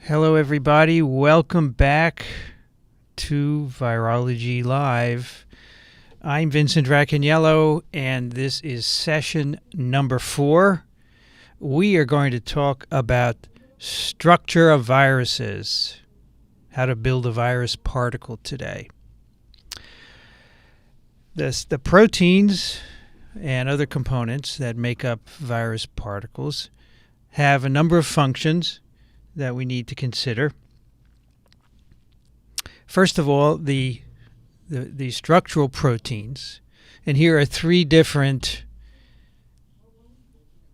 Hello, everybody. Welcome back to Virology Live. I'm Vincent Racaniello, and this is session number 4. We are going to talk about structure of viruses, how to build a virus particle today. The proteins and other components that make up virus particles have a number of functions that we need to consider. First of all, the structural proteins. And here are 3 different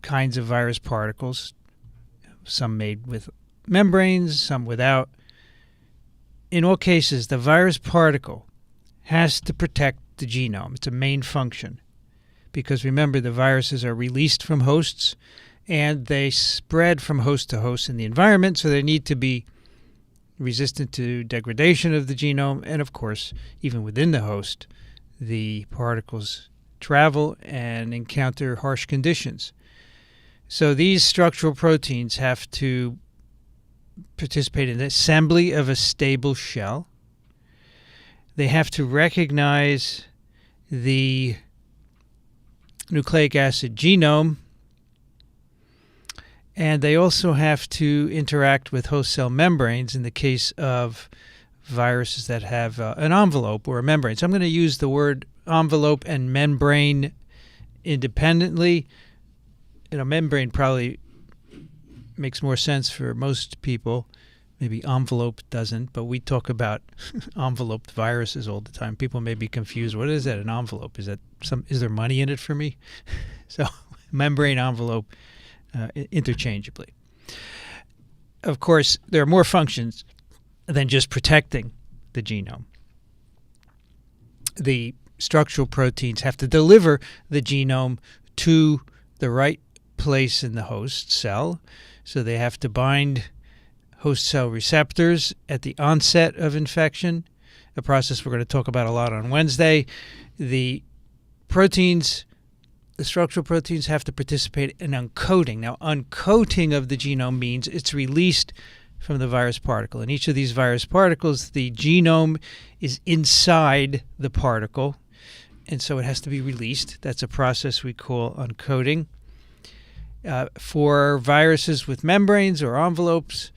kinds of virus particles, some made with membranes, some without. In all cases, the virus particle has to protect the genome. It's a main function. Because remember, the viruses are released from hosts and they spread from host to host in the environment, so they need to be resistant to degradation of the genome. And of course, even within the host, the particles travel and encounter harsh conditions. So these structural proteins have to participate in the assembly of a stable shell. They have to recognize the nucleic acid genome, and they also have to interact with host cell membranes in the case of viruses that have an envelope or a membrane. So I'm going to use the word envelope and membrane independently. Membrane probably makes more sense for most people. Maybe envelope doesn't, but we talk about enveloped viruses all the time. People may be confused. What is that, an envelope? Is there money in it for me? So membrane, envelope, interchangeably. Of course, there are more functions than just protecting the genome. The structural proteins have to deliver the genome to the right place in the host cell. So they have to bind host cell receptors at the onset of infection, a process we're going to talk about a lot on Wednesday. The structural proteins have to participate in uncoating. Now, uncoating of the genome means it's released from the virus particle. In each of these virus particles, the genome is inside the particle, and so it has to be released. That's a process we call uncoating. For viruses with membranes or envelopes,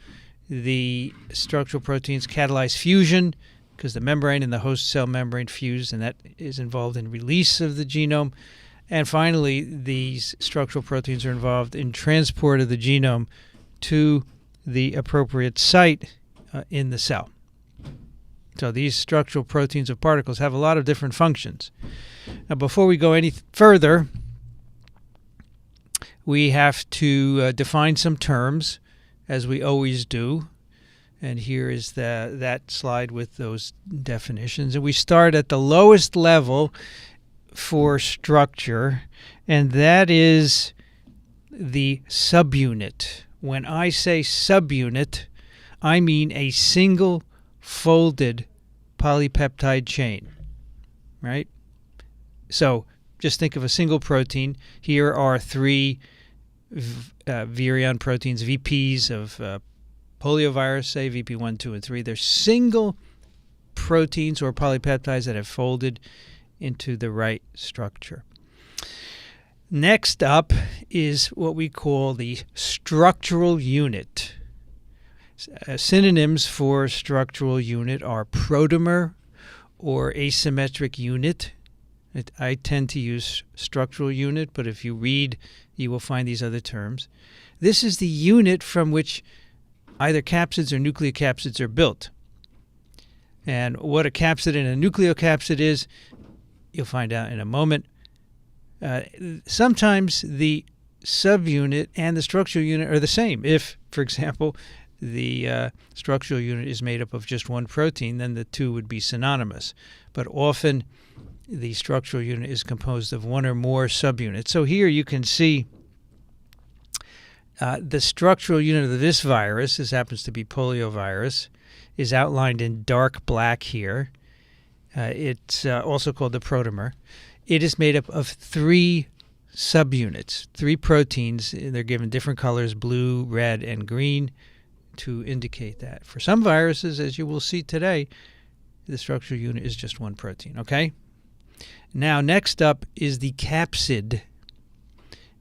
the structural proteins catalyze fusion because the membrane and the host cell membrane fuse, and that is involved in release of the genome. And finally, these structural proteins are involved in transport of the genome to the appropriate site in the cell. So these structural proteins of particles have a lot of different functions. Now, before we go any further, we have to define some terms, as we always do. And here is that slide with those definitions. And we start at the lowest level for structure, and that is the subunit. When I say subunit, I mean a single folded polypeptide chain, right? So just think of a single protein. Here are 3 virion proteins, VPs of poliovirus, say VP1, 2, and 3. They're single proteins or polypeptides that have folded into the right structure. Next up is what we call the structural unit. Synonyms for structural unit are protomer or asymmetric unit. I tend to use structural unit, but if you read, you will find these other terms. This is the unit from which either capsids or nucleocapsids are built. And what a capsid and a nucleocapsid is, you'll find out in a moment. Sometimes the subunit and the structural unit are the same. If, for example, the structural unit is made up of just one protein, then the two would be synonymous. But often the structural unit is composed of one or more subunits. So here you can see the structural unit of this virus, this happens to be poliovirus, is outlined in dark black here. It's also called the protomer. It is made up of 3 subunits, 3 proteins. They're given different colors, blue, red, and green. to indicate that. For some viruses, as you will see today, the structural unit is just one protein, okay? Now, next up is the capsid,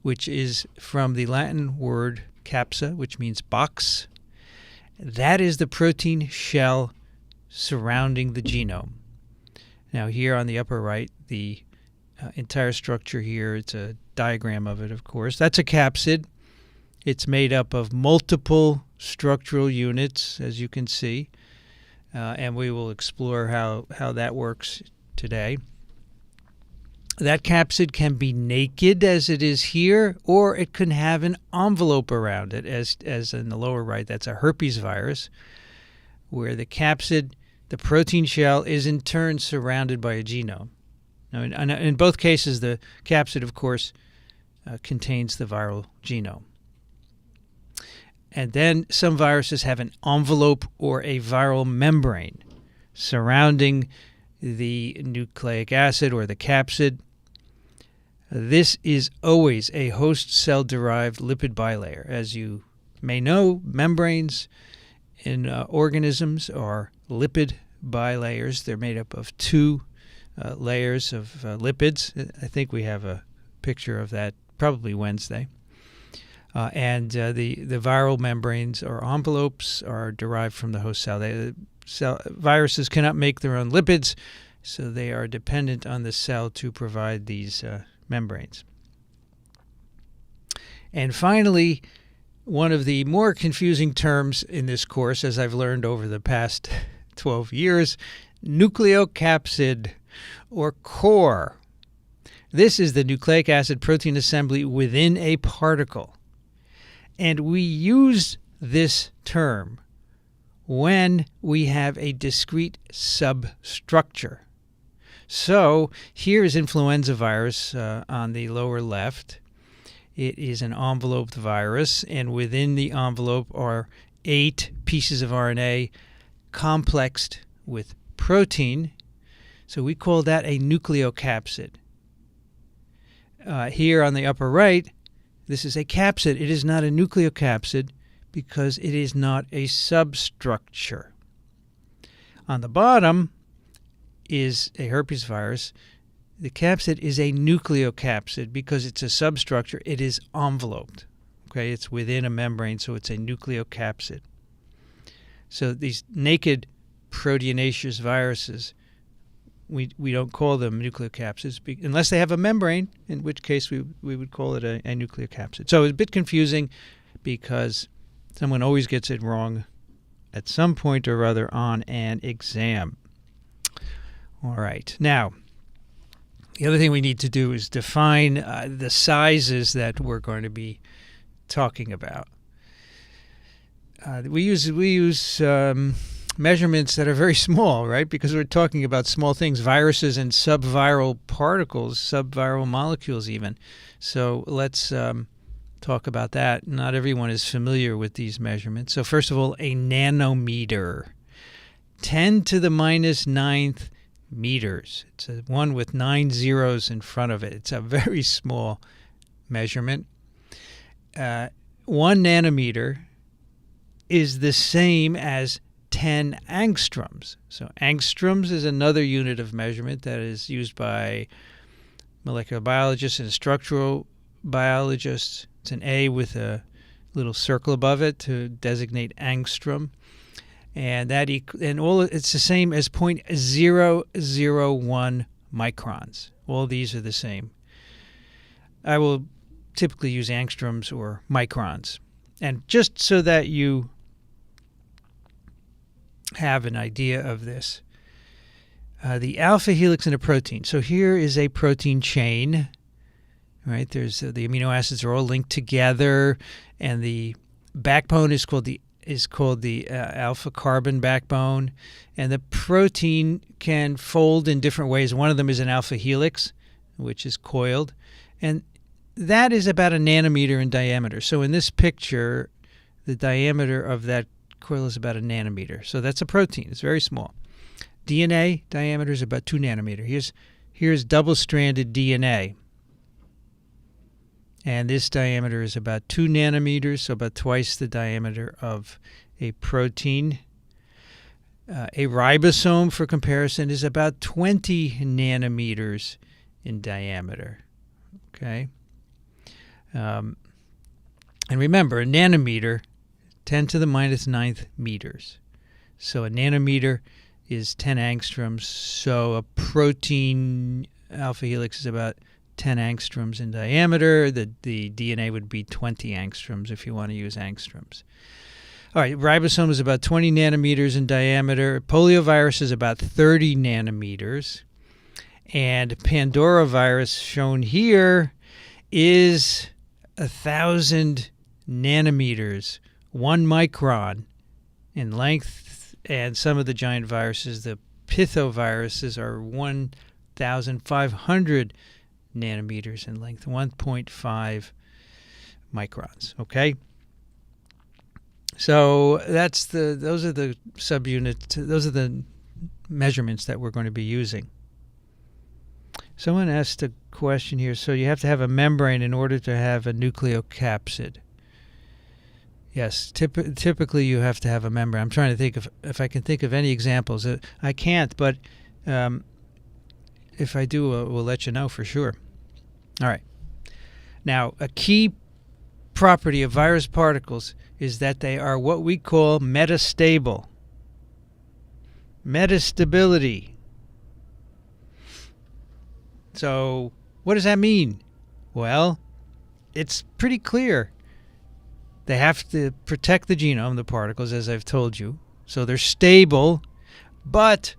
which is from the Latin word capsa, which means box. That is the protein shell surrounding the genome. Now, here on the upper right, the entire structure here, it's a diagram of it, of course. That's a capsid. It's made up of multiple structural units, as you can see, and we will explore how that works today. That capsid can be naked, as it is here, or it can have an envelope around it, as in the lower right. That's a herpesvirus, where the capsid, the protein shell, is in turn surrounded by a genome. Now, in both cases, the capsid, of course, contains the viral genome. And then some viruses have an envelope or a viral membrane surrounding the nucleic acid or the capsid. This is always a host cell-derived lipid bilayer. As you may know, membranes in organisms are lipid bilayers. They're made up of two layers of lipids. I think we have a picture of that probably Wednesday. And the viral membranes or envelopes are derived from the host cell. Viruses cannot make their own lipids, so they are dependent on the cell to provide these membranes. And finally, one of the more confusing terms in this course, as I've learned over the past 12 years, nucleocapsid or core. This is the nucleic acid protein assembly within a particle. And we use this term when we have a discrete substructure. So here is influenza virus on the lower left. It is an enveloped virus, and within the envelope are 8 pieces of RNA complexed with protein. So we call that a nucleocapsid. Here on the upper right, this is a capsid. It is not a nucleocapsid because it is not a substructure. On the bottom is a herpesvirus. The capsid is a nucleocapsid because it's a substructure. It is enveloped. Okay, it's within a membrane, so it's a nucleocapsid. So these naked proteinaceous viruses, we don't call them nucleocapsids unless they have a membrane, in which case we would call it a nucleocapsid. So it's a bit confusing because someone always gets it wrong at some point or other on an exam. All right. Now, the other thing we need to do is define the sizes that we're going to be talking about. We use measurements that are very small, right? Because we're talking about small things, viruses and subviral particles, subviral molecules even. So let's talk about that. Not everyone is familiar with these measurements. So first of all, a nanometer, 10 to the minus 9th meters. It's a one with 9 zeros in front of it. It's a very small measurement. 1 nanometer is the same as 10 angstroms. So angstroms is another unit of measurement that is used by molecular biologists and structural biologists. It's an A with a little circle above it to designate angstrom. And it's the same as 0.001 microns. All these are the same. I will typically use angstroms or microns. And just so that you have an idea of this, the alpha helix in a protein. So here is a protein chain, right? There's the amino acids are all linked together, and the backbone is called the alpha carbon backbone, and the protein can fold in different ways. One of them is an alpha helix, which is coiled, and that is about a nanometer in diameter. So in this picture, the diameter of that coil is about a nanometer. So that's a protein. It's very small. DNA diameter is about 2 nanometer. Here's double-stranded DNA. And this diameter is about 2 nanometers, so about twice the diameter of a protein. A ribosome, for comparison, is about 20 nanometers in diameter. Okay? And remember, a nanometer, 10 to the minus 9th meters. So a nanometer is 10 angstroms. So a protein alpha helix is about 10 angstroms in diameter. The DNA would be 20 angstroms if you want to use angstroms. All right, ribosome is about 20 nanometers in diameter. Poliovirus is about 30 nanometers. And Pandoravirus, shown here, is 1,000 nanometers, 1 micron in length. And some of the giant viruses, the pithoviruses, are 1,500 nanometers in length, 1.5 microns. Okay? So those are the subunits, those are the measurements that we're going to be using. Someone asked a question here. So you have to have a membrane in order to have a nucleocapsid. Yes, typically you have to have a membrane. I'm trying to think if I can think of any examples. I can't, but if I do, we'll let you know for sure. All right. Now, a key property of virus particles is that they are what we call metastable. Metastability. So what does that mean? Well, it's pretty clear. They have to protect the genome, the particles, as I've told you. So they're stable, but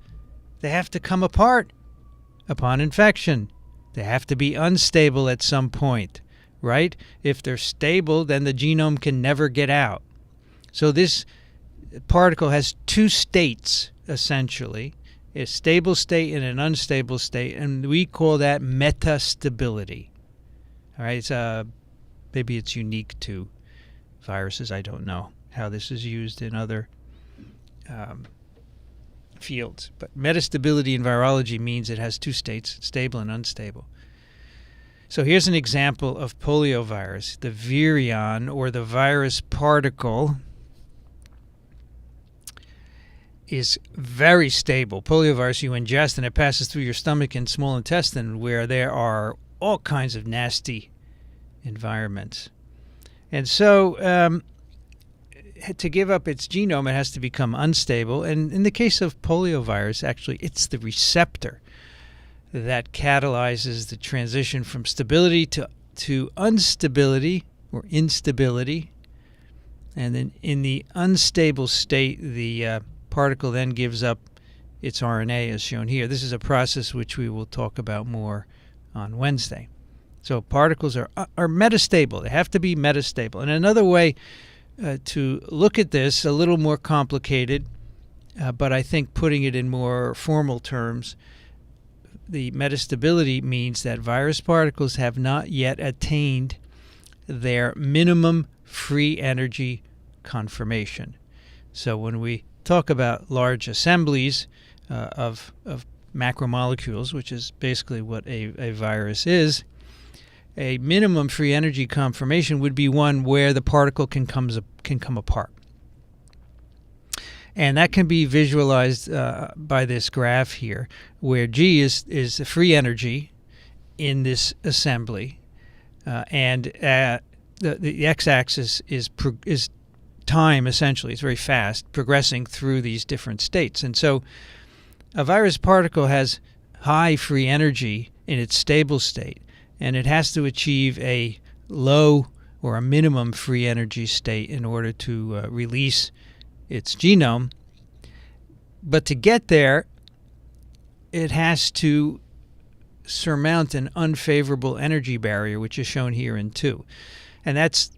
they have to come apart upon infection. They have to be unstable at some point, right? If they're stable, then the genome can never get out. So this particle has two states, essentially, a stable state and an unstable state, and we call that metastability. All right, maybe it's unique to viruses. I don't know how this is used in other fields. But metastability in virology means it has two states, stable and unstable. So here's an example of poliovirus. The virion, or the virus particle, is very stable. Poliovirus you ingest and it passes through your stomach and small intestine, where there are all kinds of nasty environments. And so to give up its genome, it has to become unstable. And in the case of poliovirus, actually, it's the receptor that catalyzes the transition from stability to instability. And then in the unstable state, the particle then gives up its RNA, as shown here. This is a process which we will talk about more on Wednesday. So particles are metastable. They have to be metastable. And another way to look at this, a little more complicated, but I think putting it in more formal terms, the metastability means that virus particles have not yet attained their minimum free energy conformation. So when we talk about large assemblies of macromolecules, which is basically what a virus is, a minimum free energy conformation would be one where the particle can come apart. And that can be visualized by this graph here, where G is the free energy in this assembly, and the x-axis is time, essentially. It's very fast, progressing through these different states. And so a virus particle has high free energy in its stable state, and it has to achieve a low or a minimum free energy state in order to release its genome. But to get there, it has to surmount an unfavorable energy barrier, which is shown here in 2. And that's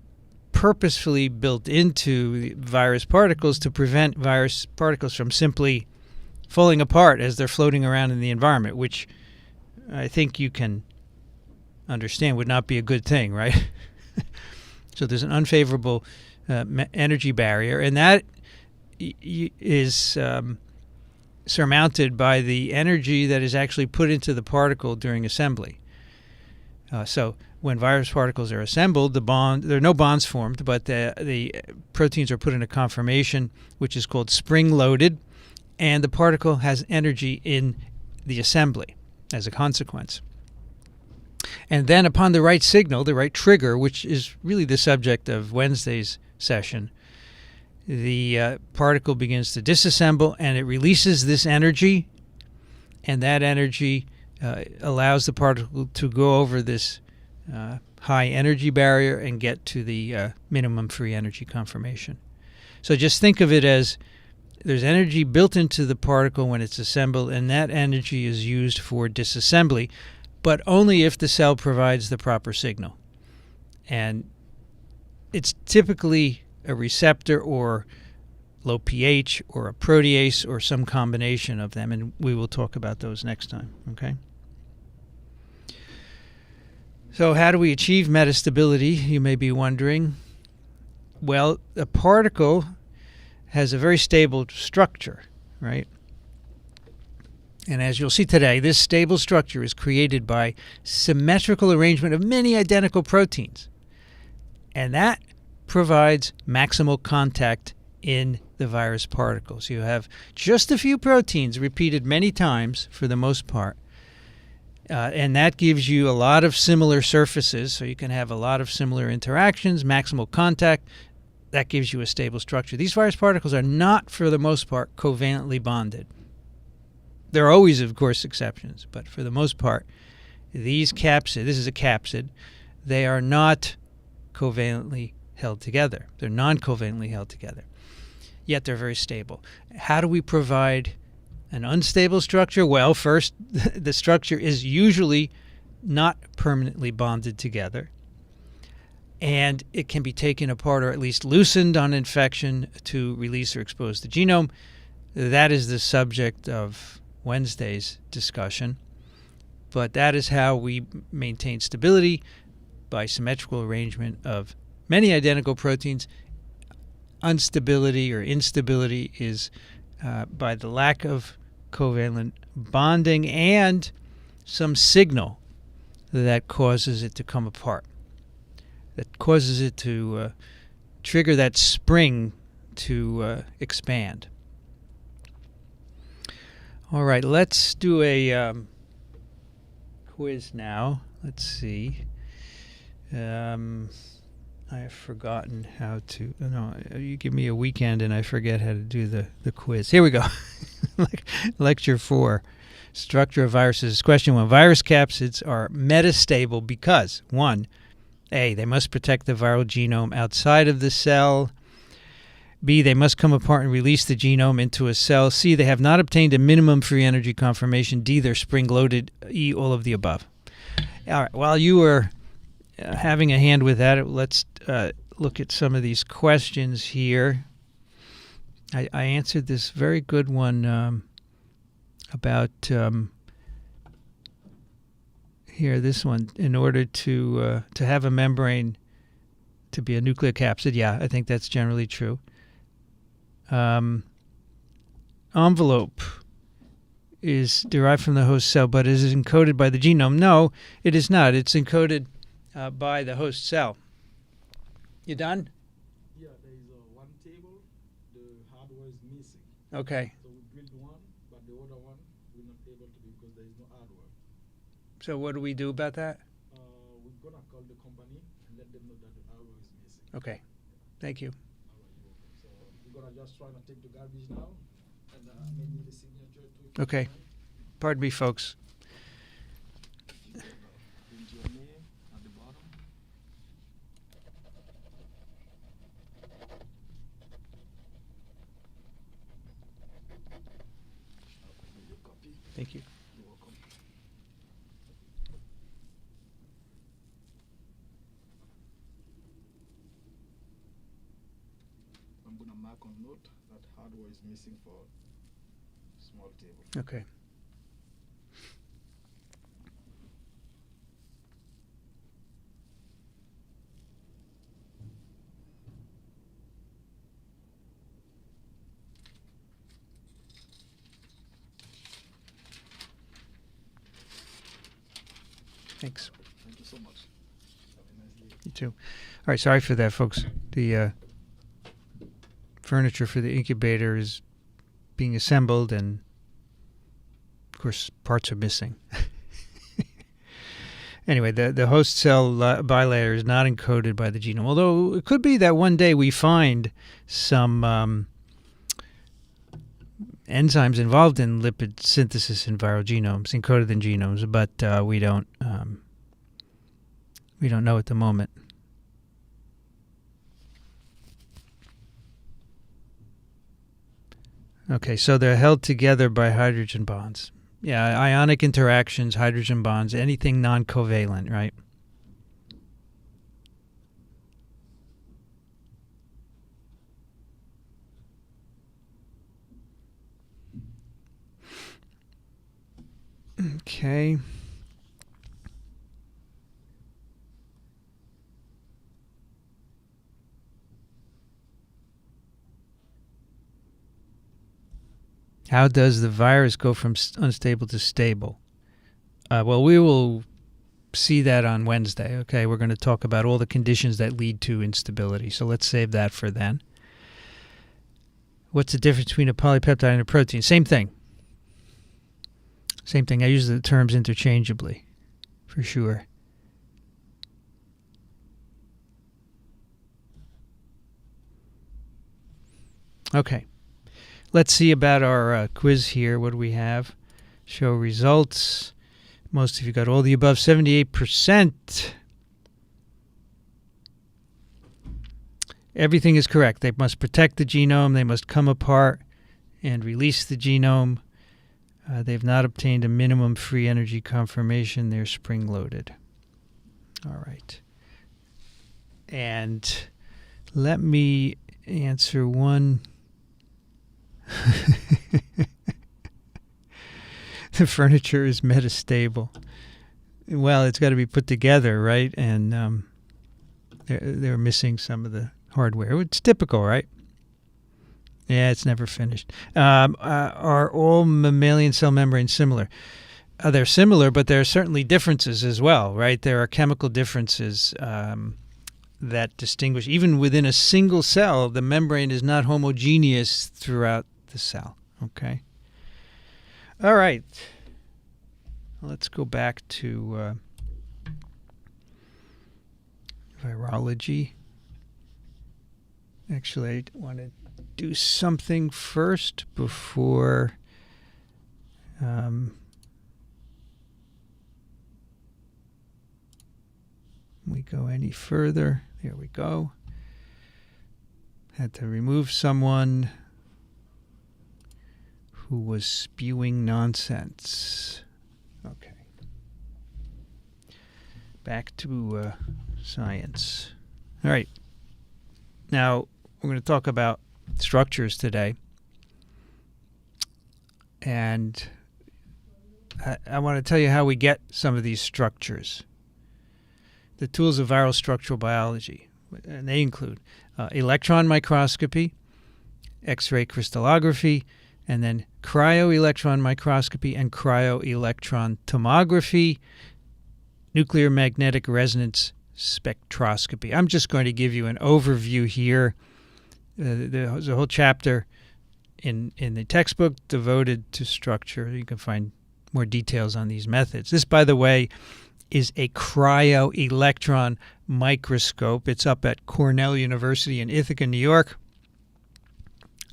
purposefully built into the virus particles to prevent virus particles from simply falling apart as they're floating around in the environment, which I think you can understand would not be a good thing, right? So there's an unfavorable energy barrier, and that is surmounted by the energy that is actually put into the particle during assembly. So when virus particles are assembled, there are no bonds formed, but the proteins are put in a conformation which is called spring-loaded, and the particle has energy in the assembly as a consequence. And then upon the right signal, the right trigger, which is really the subject of Wednesday's session, the particle begins to disassemble and it releases this energy, and that energy allows the particle to go over this high energy barrier and get to the minimum free energy conformation. So just think of it as there's energy built into the particle when it's assembled, and that energy is used for disassembly, but only if the cell provides the proper signal. And it's typically a receptor or low pH or a protease or some combination of them, and we will talk about those next time, okay? So how do we achieve metastability, you may be wondering? Well, a particle has a very stable structure, right? And as you'll see today, this stable structure is created by symmetrical arrangement of many identical proteins. And that provides maximal contact in the virus particles. You have just a few proteins repeated many times for the most part. And that gives you a lot of similar surfaces, so you can have a lot of similar interactions, maximal contact. That gives you a stable structure. These virus particles are not, for the most part, covalently bonded. There are always, of course, exceptions, but for the most part, these capsid, this is a capsid, they are not covalently held together. They're non-covalently held together, yet they're very stable. How do we provide an unstable structure? Well, first, the structure is usually not permanently bonded together, and it can be taken apart or at least loosened on infection to release or expose the genome. That is the subject of Wednesday's discussion, but that is how we maintain stability, by symmetrical arrangement of many identical proteins. Instability or instability is by the lack of covalent bonding and some signal that causes it to come apart, that causes it to trigger that spring to expand. All right, let's do a quiz now. Let's see. I have forgotten how to. No, you give me a weekend and I forget how to do the quiz. Here we go. Lecture 4, Structure of Viruses. Question 1. Virus capsids are metastable because, 1, A, they must protect the viral genome outside of the cell. B, they must come apart and release the genome into a cell. C, they have not obtained a minimum free energy conformation. D, they're spring-loaded. E, all of the above. All right, while you were having a hand with that, let's look at some of these questions here. I answered this very good one about here, this one. In order to have a membrane to be a nucleocapsid, yeah, I think that's generally true. Envelope is derived from the host cell, but is it encoded by the genome? No, it is not. It's encoded by the host cell. You done? Yeah, there is one table. The hardware is missing. Okay. So we built one, but the other one we're not able to do because there is no hardware. So what do we do about that? We're gonna call the company and let them know that the hardware is missing. Okay. Thank you. All right, you're welcome. So we're gonna just try to take the garbage now, and maybe the signature too. Okay. Pardon me, folks. Print your name at the bottom. Your copy. Thank you. You're welcome. I'm gonna mark on note that hardware is missing for small table. Okay. Thanks. Thank you so much. too. All right, sorry for that, folks. The furniture for the incubator is being assembled, and of course, parts are missing. Anyway, the host cell bilayer is not encoded by the genome, although it could be that one day we find some enzymes involved in lipid synthesis in viral genomes, encoded in genomes, but we don't know at the moment. Okay, so they're held together by hydrogen bonds. Yeah, ionic interactions, hydrogen bonds, anything non-covalent, right? Okay. How does the virus go from unstable to stable? Well, we will see that on Wednesday. Okay, we're going to talk about all the conditions that lead to instability. So let's save that for then. What's the difference between a polypeptide and a protein? Same thing. Same thing. I use the terms interchangeably, for sure. Okay. Let's see about our quiz here. What do we have? Show results. Most of you got all the above, 78%. Everything is correct. They must protect the genome. They must come apart and release the genome. They've not obtained a minimum free energy conformation. They're spring-loaded. All right. And let me answer one. The furniture is metastable. Well, it's got to be put together, right? And they're missing some of the hardware. It's typical, right? Yeah, it's never finished. Are all mammalian cell membranes similar? They're similar, but there are certainly differences as well, right? There are chemical differences that distinguish. Even within a single cell, the membrane is not homogeneous throughout the cell, okay? All right. Let's go back to virology. Actually, I want to do something first before we go any further. There we go. Had to remove someone who was spewing nonsense. Okay. Back to science. All right. Now, we're going to talk about structures today. And I want to tell you how we get some of these structures. The tools of viral structural biology. And they include electron microscopy, X-ray crystallography, and then cryo-electron microscopy and cryo-electron tomography, nuclear magnetic resonance spectroscopy. I'm just going to give you an overview here. There's a whole chapter in the textbook devoted to structure. You can find more details on these methods. This, by the way, is a cryo-electron microscope. It's up at Cornell University in Ithaca, New York.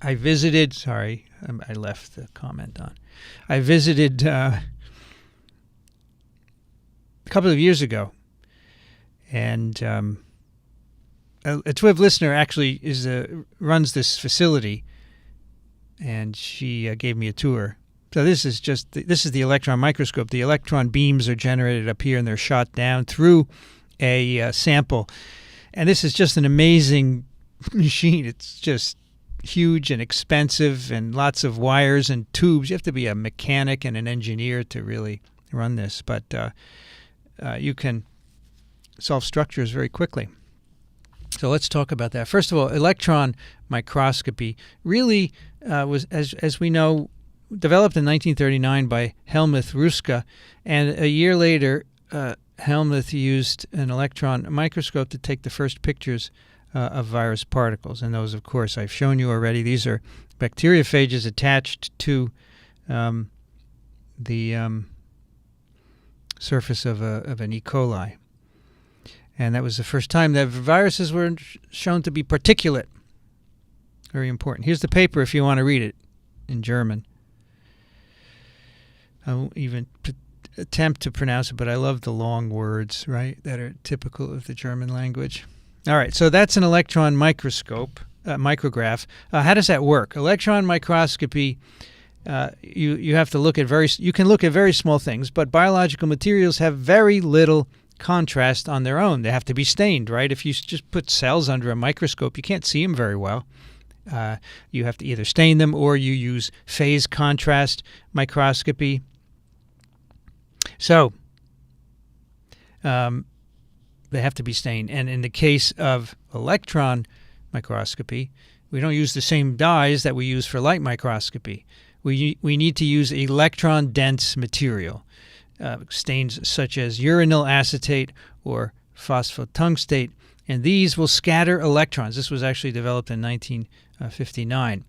I visited, sorry, I left the comment on. I visited a couple of years ago, and a TWIV listener actually runs this facility, and she gave me a tour. So this is the electron microscope. The electron beams are generated up here, and they're shot down through a sample. And this is just an amazing machine. It's just huge and expensive and lots of wires and tubes. You have to be a mechanic and an engineer to really run this. But you can solve structures very quickly. So let's talk about that. First of all, electron microscopy really was, as we know, developed in 1939 by Helmuth Ruska, and a year later, Helmuth used an electron microscope to take the first pictures of virus particles. And those, of course, I've shown you already. These are bacteriophages attached to the surface of an E. coli. And that was the first time that viruses were shown to be particulate. Very important. Here's the paper if you want to read it in German. I won't even attempt to pronounce it, but I love the long words, right, that are typical of the German language. All right, so that's an electron microscope, micrograph. How does that work? Electron microscopy, you have to look at you can look at very small things, but biological materials have very little contrast on their own. They have to be stained, right? If you just put cells under a microscope, you can't see them very well. You have to either stain them or you use phase contrast microscopy. So they have to be stained. And in the case of electron microscopy, we don't use the same dyes that we use for light microscopy. We need to use electron-dense material, stains such as uranyl acetate or phosphotungstate, and these will scatter electrons. This was actually developed in 1959.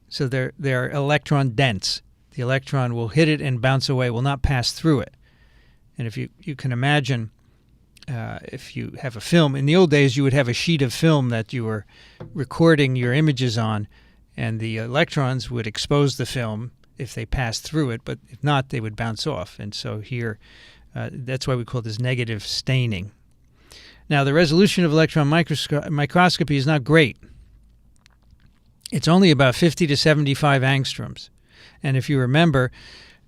So they're electron-dense. The electron will hit it and bounce away, will not pass through it. And if you can imagine, if you have a film, in the old days you would have a sheet of film that you were recording your images on, and the electrons would expose the film if they passed through it, but if not, they would bounce off. And so here, that's why we call this negative staining. Now, the resolution of electron microscopy is not great. It's only about 50 to 75 angstroms. And if you remember,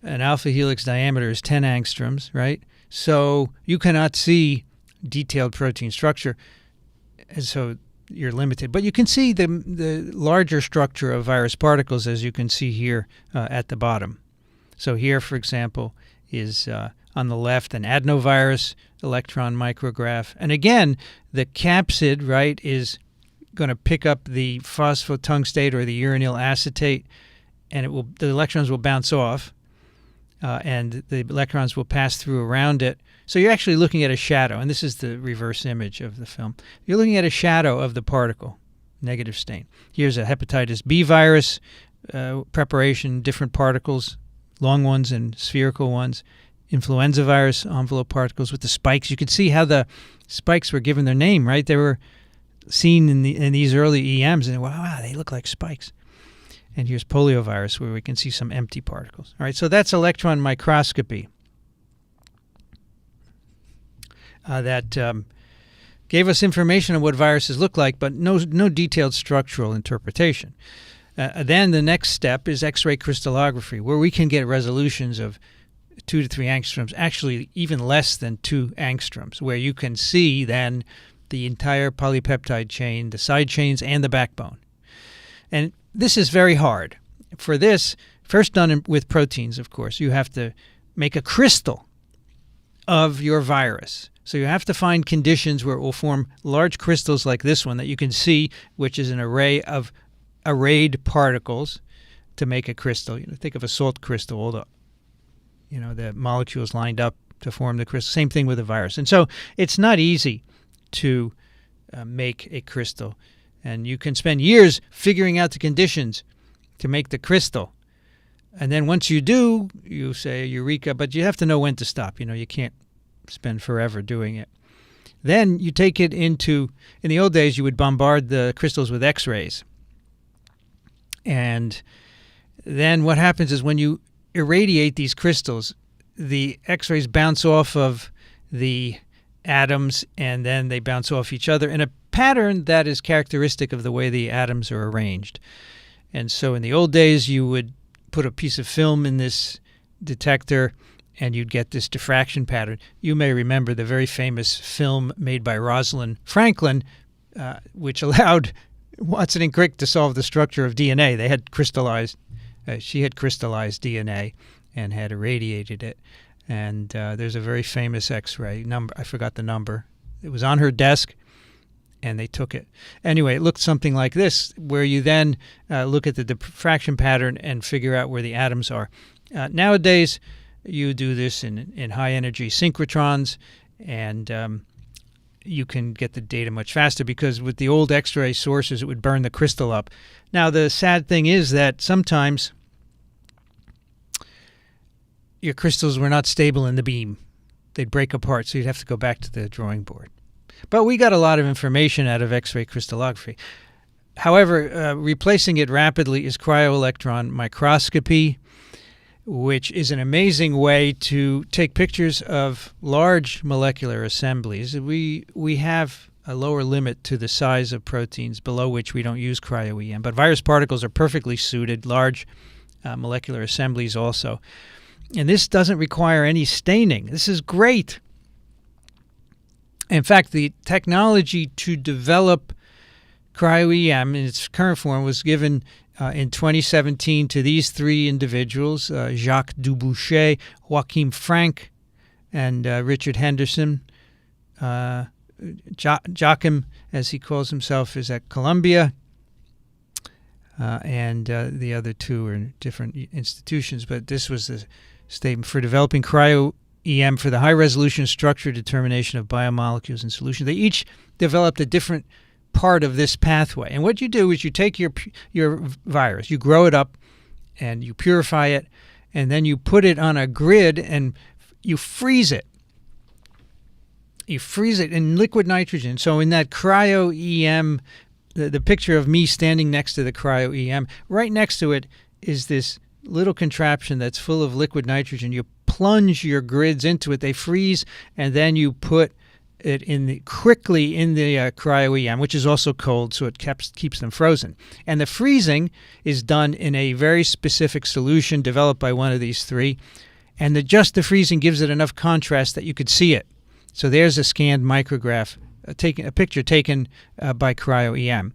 an alpha helix diameter is 10 angstroms, right? So you cannot see detailed protein structure, and so you're limited. But you can see the larger structure of virus particles, as you can see here at the bottom. So here, for example, is on the left an adenovirus electron micrograph. And again, the capsid, right, is going to pick up the phosphotungstate or the uranyl acetate, and the electrons will bounce off, and the electrons will pass through around it. So you're actually looking at a shadow, and this is the reverse image of the film. You're looking at a shadow of the particle, negative stain. Here's a hepatitis B virus preparation, different particles, long ones and spherical ones. Influenza virus, envelope particles with the spikes. You could see how the spikes were given their name, right? They were seen in these early EMs, and wow, they look like spikes. And here's poliovirus, where we can see some empty particles. All right, so that's electron microscopy. That gave us information on what viruses look like, but no detailed structural interpretation. Then the next step is X-ray crystallography, where we can get resolutions of 2 to 3 angstroms, actually even less than 2 angstroms, where you can see then the entire polypeptide chain, the side chains, and the backbone. And this is very hard. For this, first done with proteins, of course, you have to make a crystal of your virus. So you have to find conditions where it will form large crystals like this one that you can see, which is an array of arrayed particles to make a crystal. Think of a salt crystal, all the molecules lined up to form the crystal. Same thing with a virus. And so it's not easy to make a crystal. And you can spend years figuring out the conditions to make the crystal. And then once you do, you say, eureka, but you have to know when to stop. You can't spend forever doing it. Then you take it in the old days, you would bombard the crystals with X-rays. And then what happens is when you irradiate these crystals, the X-rays bounce off of the atoms, and then they bounce off each other in a pattern that is characteristic of the way the atoms are arranged. And so in the old days, you would put a piece of film in this detector, and you'd get this diffraction pattern. You may remember the very famous film made by Rosalind Franklin, which allowed Watson and Crick to solve the structure of DNA. They had she had crystallized DNA and had irradiated it. And there's a very famous X-ray number. I forgot the number. It was on her desk, and they took it. Anyway, it looked something like this, where you then look at the diffraction pattern and figure out where the atoms are. Nowadays, you do this in high-energy synchrotrons, and you can get the data much faster, because with the old X-ray sources, it would burn the crystal up. Now, the sad thing is that sometimes your crystals were not stable in the beam. They'd break apart, so you'd have to go back to the drawing board. But we got a lot of information out of X-ray crystallography. However, replacing it rapidly is cryo-electron microscopy, which is an amazing way to take pictures of large molecular assemblies. We have a lower limit to the size of proteins below which we don't use cryo-EM, but virus particles are perfectly suited, large molecular assemblies also. And this doesn't require any staining. This is great. In fact, the technology to develop cryo-EM in its current form was given in 2017 to these three individuals, Jacques Dubouchet, Joachim Frank, and Richard Henderson. Joachim, as he calls himself, is at Columbia, and the other two are in different institutions. But this was the statement: for developing cryo-EM for the high-resolution structure determination of biomolecules in solution. They each developed a different part of this pathway. And what you do is you take your virus, you grow it up, and you purify it, and then you put it on a grid and you freeze it. You freeze it in liquid nitrogen. So in that cryo-EM, the picture of me standing next to the cryo-EM, right next to it is this little contraption that's full of liquid nitrogen. You plunge your grids into it, they freeze, and then you put it quickly in the cryo-EM, which is also cold, so it keeps them frozen. And the freezing is done in a very specific solution developed by one of these three, and just the freezing gives it enough contrast that you could see it. So there's a scanned micrograph, a picture taken by cryo-EM.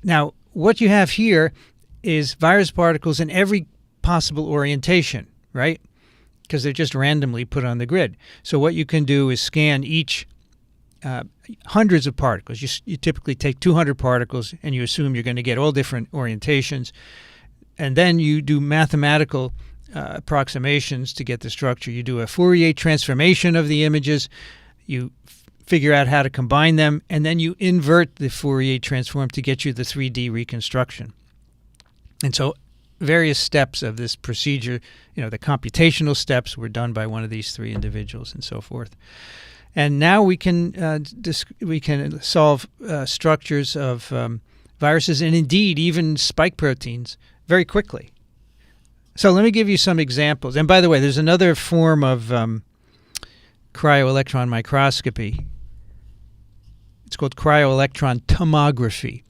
Now, what you have here is virus particles in every possible orientation, right? Because they're just randomly put on the grid. So what you can do is scan each hundreds of particles. You typically take 200 particles, and you assume you're going to get all different orientations. And then you do mathematical approximations to get the structure. You do a Fourier transformation of the images. You figure out how to combine them, and then you invert the Fourier transform to get you the 3D reconstruction. And so various steps of this procedure, the computational steps were done by one of these three individuals and so forth. And now we can solve structures of viruses and indeed even spike proteins very quickly. So let me give you some examples. And by the way, there's another form of cryo-electron microscopy. It's called cryo-electron tomography,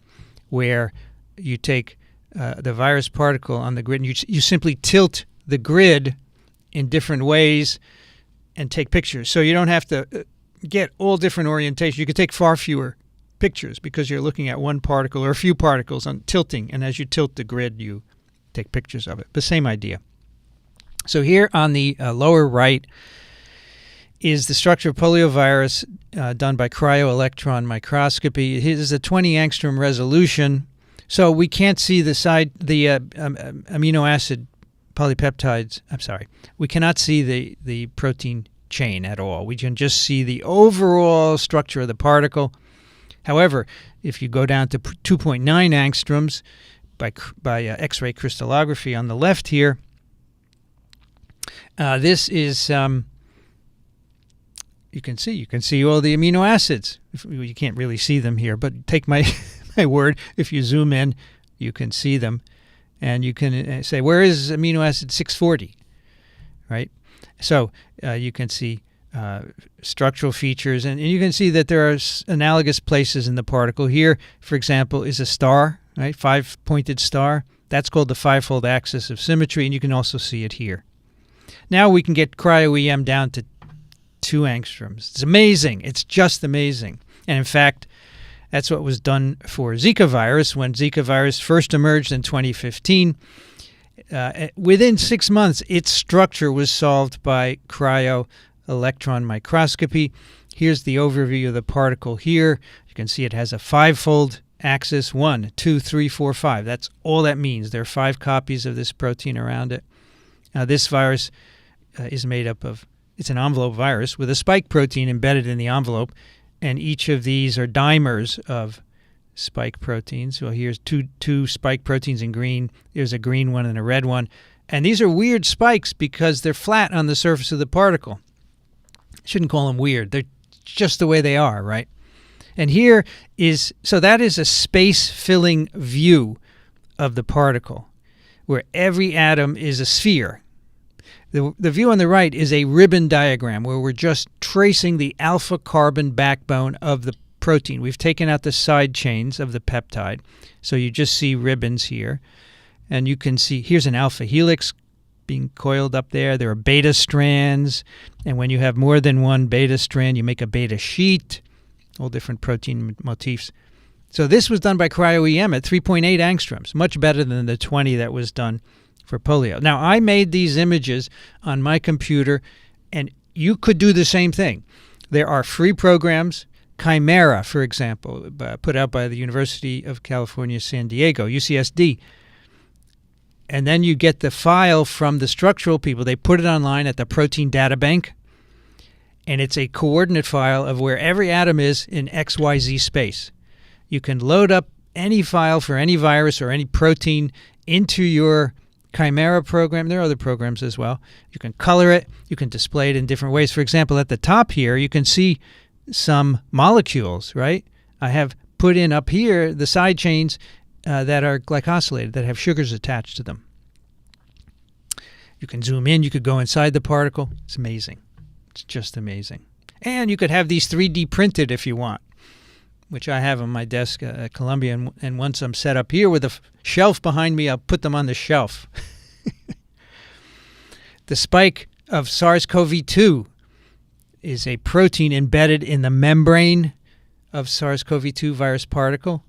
where you take the virus particle on the grid and you simply tilt the grid in different ways and take pictures. So you don't have to get all different orientations. You could take far fewer pictures because you're looking at one particle or a few particles on tilting, and as you tilt the grid, you take pictures of it. The same idea. So here on the lower right is the structure of poliovirus done by cryo-electron microscopy. It is a 20 angstrom resolution, so we can't see the amino acid polypeptides. We cannot see the protein chain at all. We can just see the overall structure of the particle. However, if you go down to 2.9 angstroms by X-ray crystallography on the left here, this is you can see all the amino acids. You can't really see them here, but take my word, if you zoom in, you can see them, and you can say, where is amino acid 640, right? So you can see structural features, and you can see that there are analogous places in the particle. Here, for example, is a star, right? 5-pointed star. That's called the five-fold axis of symmetry, and you can also see it here. Now we can get cryo-EM down to 2 angstroms. It's amazing. It's just amazing. And in fact, that's what was done for Zika virus. When Zika virus first emerged in 2015, within 6 months, its structure was solved by cryo-electron microscopy. Here's the overview of the particle here. You can see it has a 5-fold axis, 1, 2, 3, 4, 5. That's all that means. There are 5 copies of this protein around it. This virus is made up of, it's an envelope virus with a spike protein embedded in the envelope, and each of these are dimers of spike proteins. Well, here's two spike proteins in green. There's a green one and a red one. And these are weird spikes because they're flat on the surface of the particle. I shouldn't call them weird. They're just the way they are, right? And here is, so that is a space-filling view of the particle, where every atom is a sphere. The view on the right is a ribbon diagram where we're just tracing the alpha carbon backbone of the protein. We've taken out the side chains of the peptide, so you just see ribbons here. And you can see, here's an alpha helix being coiled up there. There are beta strands, and when you have more than one beta strand, you make a beta sheet, all different protein motifs. So this was done by cryo-EM at 3.8 angstroms, much better than the 20 that was done for polio. Now, I made these images on my computer, and you could do the same thing. There are free programs. Chimera, for example, put out by the University of California, San Diego, UCSD. And then you get the file from the structural people. They put it online at the Protein Data Bank, and it's a coordinate file of where every atom is in XYZ space. You can load up any file for any virus or any protein into your Chimera program. There are other programs as well. You can color it. You can display it in different ways. For example, at the top here, you can see some molecules, right? I have put in up here the side chains that are glycosylated, that have sugars attached to them. You can zoom in. You could go inside the particle. It's amazing. It's just amazing. And you could have these 3D printed if you want, which I have on my desk at Columbia. And once I'm set up here with a shelf behind me, I'll put them on the shelf. The spike of SARS-CoV-2 is a protein embedded in the membrane of SARS-CoV-2 virus particle.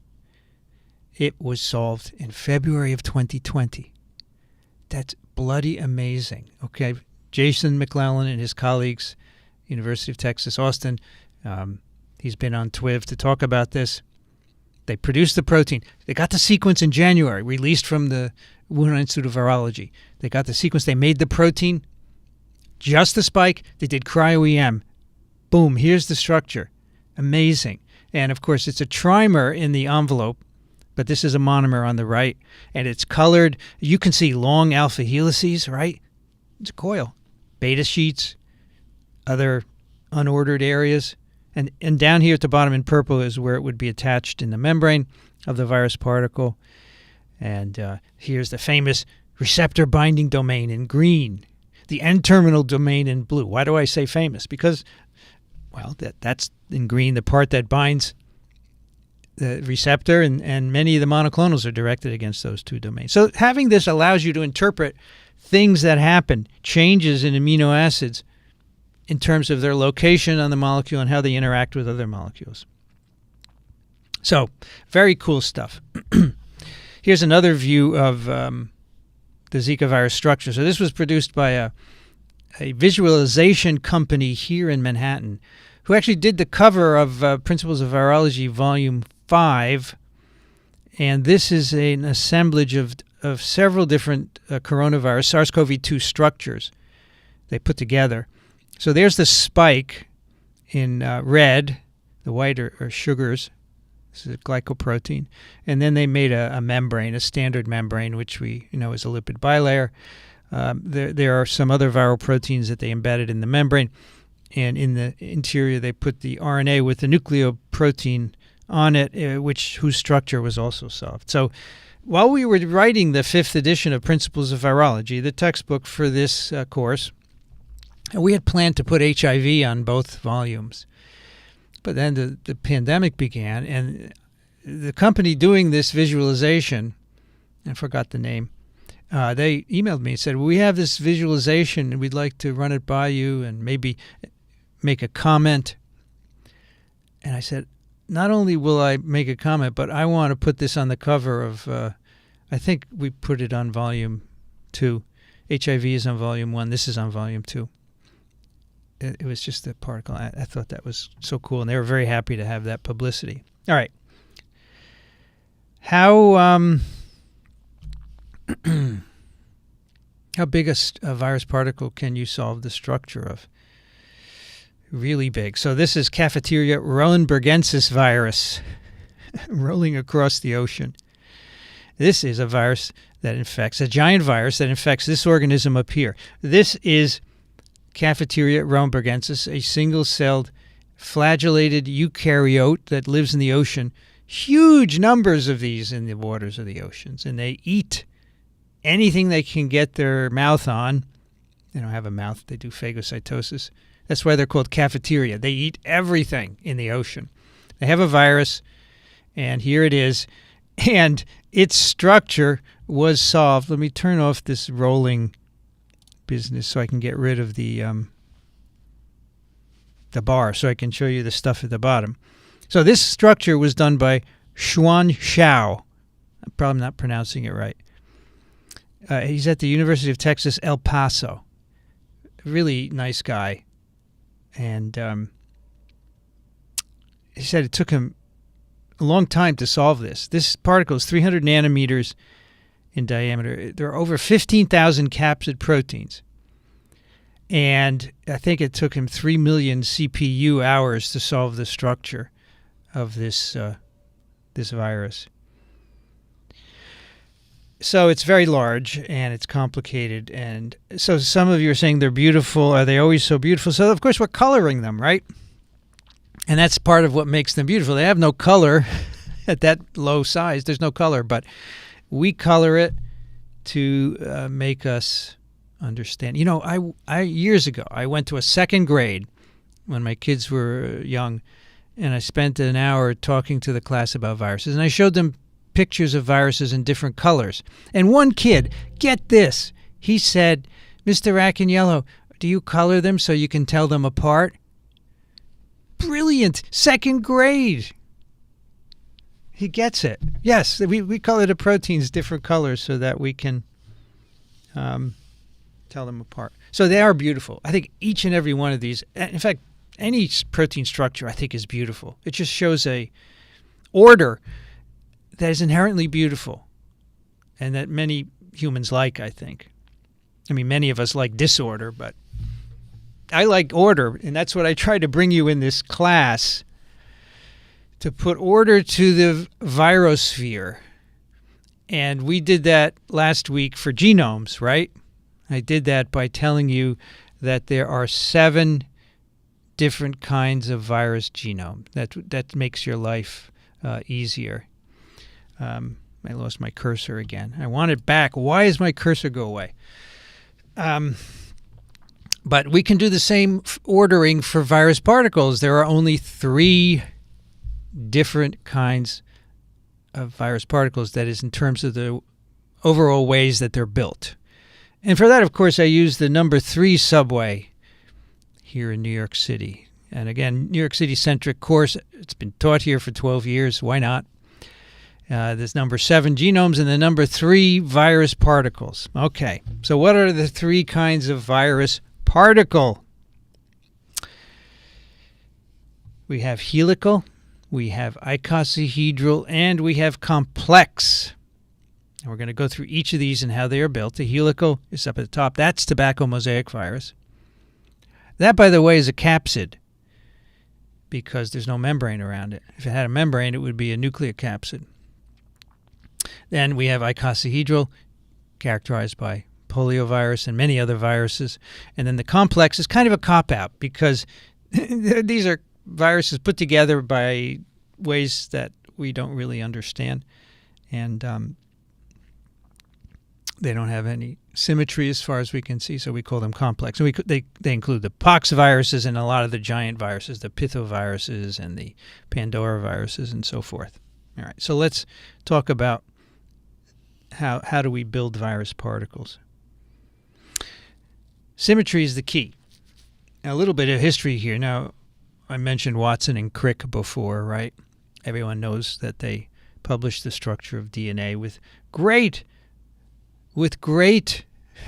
It was solved in February of 2020. That's bloody amazing. Okay, Jason McClellan and his colleagues, University of Texas, Austin, he's been on TWIV to talk about this. They produced the protein. They got the sequence in January, released from the Wuhan Institute of Virology. They got the sequence. They made the protein, just the spike. They did cryo-EM. Boom, here's the structure. Amazing. And, of course, it's a trimer in the envelope, but this is a monomer on the right, and it's colored. You can see long alpha helices, right? It's a coil. Beta sheets, other unordered areas. And down here at the bottom in purple is where it would be attached in the membrane of the virus particle. And here's the famous receptor binding domain in green, the N-terminal domain in blue. Why do I say famous? Because, well, that's in green, the part that binds the receptor, and many of the monoclonals are directed against those two domains. So having this allows you to interpret things that happen, changes in amino acids, in terms of their location on the molecule and how they interact with other molecules. So, very cool stuff. Here's another view of the Zika virus structure. So this was produced by a visualization company here in Manhattan, who actually did the cover of Principles of Virology Volume 5. And this is an assemblage of several different coronavirus, SARS-CoV-2 structures they put together. So there's the spike in red. The white are sugars. This is a glycoprotein. And then they made a membrane, a standard membrane, which we know is a lipid bilayer. There are some other viral proteins that they embedded in the membrane. And in the interior, they put the RNA with the nucleoprotein on it, whose structure was also solved. So while we were writing the 5th edition of Principles of Virology, the textbook for this course, we had planned to put HIV on both volumes. But then the pandemic began, and the company doing this visualization, I forgot the name, they emailed me and said, well, we have this visualization, and we'd like to run it by you and maybe make a comment. And I said, not only will I make a comment, but I want to put this on the cover of, I think we put it on Volume 2. HIV is on Volume 1. This is on Volume 2. It was just a particle. I thought that was so cool, and they were very happy to have that publicity. All right. How How big a virus particle can you solve the structure of? Really big. So this is Cafeteria Roenbergensis virus rolling across the ocean. This is a virus that infects, a giant virus that infects this organism up here. This is Cafeteria Roenbergensis, a single-celled flagellated eukaryote that lives in the ocean. Huge numbers of these in the waters of the oceans, and they eat anything they can get their mouth on. They don't have a mouth. They do phagocytosis. That's why they're called cafeteria. They eat everything in the ocean. They have a virus, and here it is. And its structure was solved. Let me turn off this rolling business so I can get rid of the bar so I can show you the stuff at the bottom. So this structure was done by Xuan Xiao. I'm probably not pronouncing it right. He's at the University of Texas, El Paso. Really nice guy. And he said it took him a long time to solve this. This particle is 300 nanometers in diameter. There are over 15,000 capsid proteins. And I think it took him 3 million CPU hours to solve the structure of this virus. So it's very large and it's complicated. And so some of you are saying they're beautiful. Are they always so beautiful? So, of course, we're coloring them, right? And that's part of what makes them beautiful. They have no color at that low size. There's no color, but we color it to make us understand. You know, I years ago, I went to a second grade when my kids were young, and I spent an hour talking to the class about viruses. And I showed them pictures of viruses in different colors. And one kid, get this, he said, "Mr. Racaniello, do you color them so you can tell them apart?" Brilliant. Second grade. He gets it. Yes, we color the proteins different colors so that we can tell them apart. So they are beautiful. I think each and every one of these, in fact, any protein structure I think is beautiful. It just shows a order that is inherently beautiful and that many humans like, I think. I mean, many of us like disorder, but I like order, and that's what I try to bring you in this class, to put order to the virosphere. And we did that last week for genomes, right? I did that by telling you that there are 7 different kinds of virus genome. That makes your life easier. I lost my cursor again. I want it back. Why does my cursor go away? But we can do the same ordering for virus particles. There are only 3 different kinds of virus particles. That is in terms of the overall ways that they're built. And for that, of course, I use the number 3 subway here in New York City. And again, New York City-centric course. It's been taught here for 12 years. Why not? There's number 7 genomes and the number 3 virus particles. Okay, so what are the 3 kinds of virus particle? We have helical, we have icosahedral, and we have complex. And we're going to go through each of these and how they are built. The helical is up at the top. That's tobacco mosaic virus. That, by the way, is a capsid because there's no membrane around it. If it had a membrane, it would be a nucleocapsid. Then we have icosahedral, characterized by poliovirus and many other viruses. And then the complex is kind of a cop-out because these are viruses put together by ways that we don't really understand. And they don't have any symmetry as far as we can see, so we call them complex. And they include the pox viruses and a lot of the giant viruses, the pithoviruses and the Pandora viruses and so forth. All right, so let's talk about how do we build virus particles. Symmetry is the key. Now, a little bit of history here. Now, I mentioned Watson and Crick before, right? Everyone knows that they published the structure of DNA with great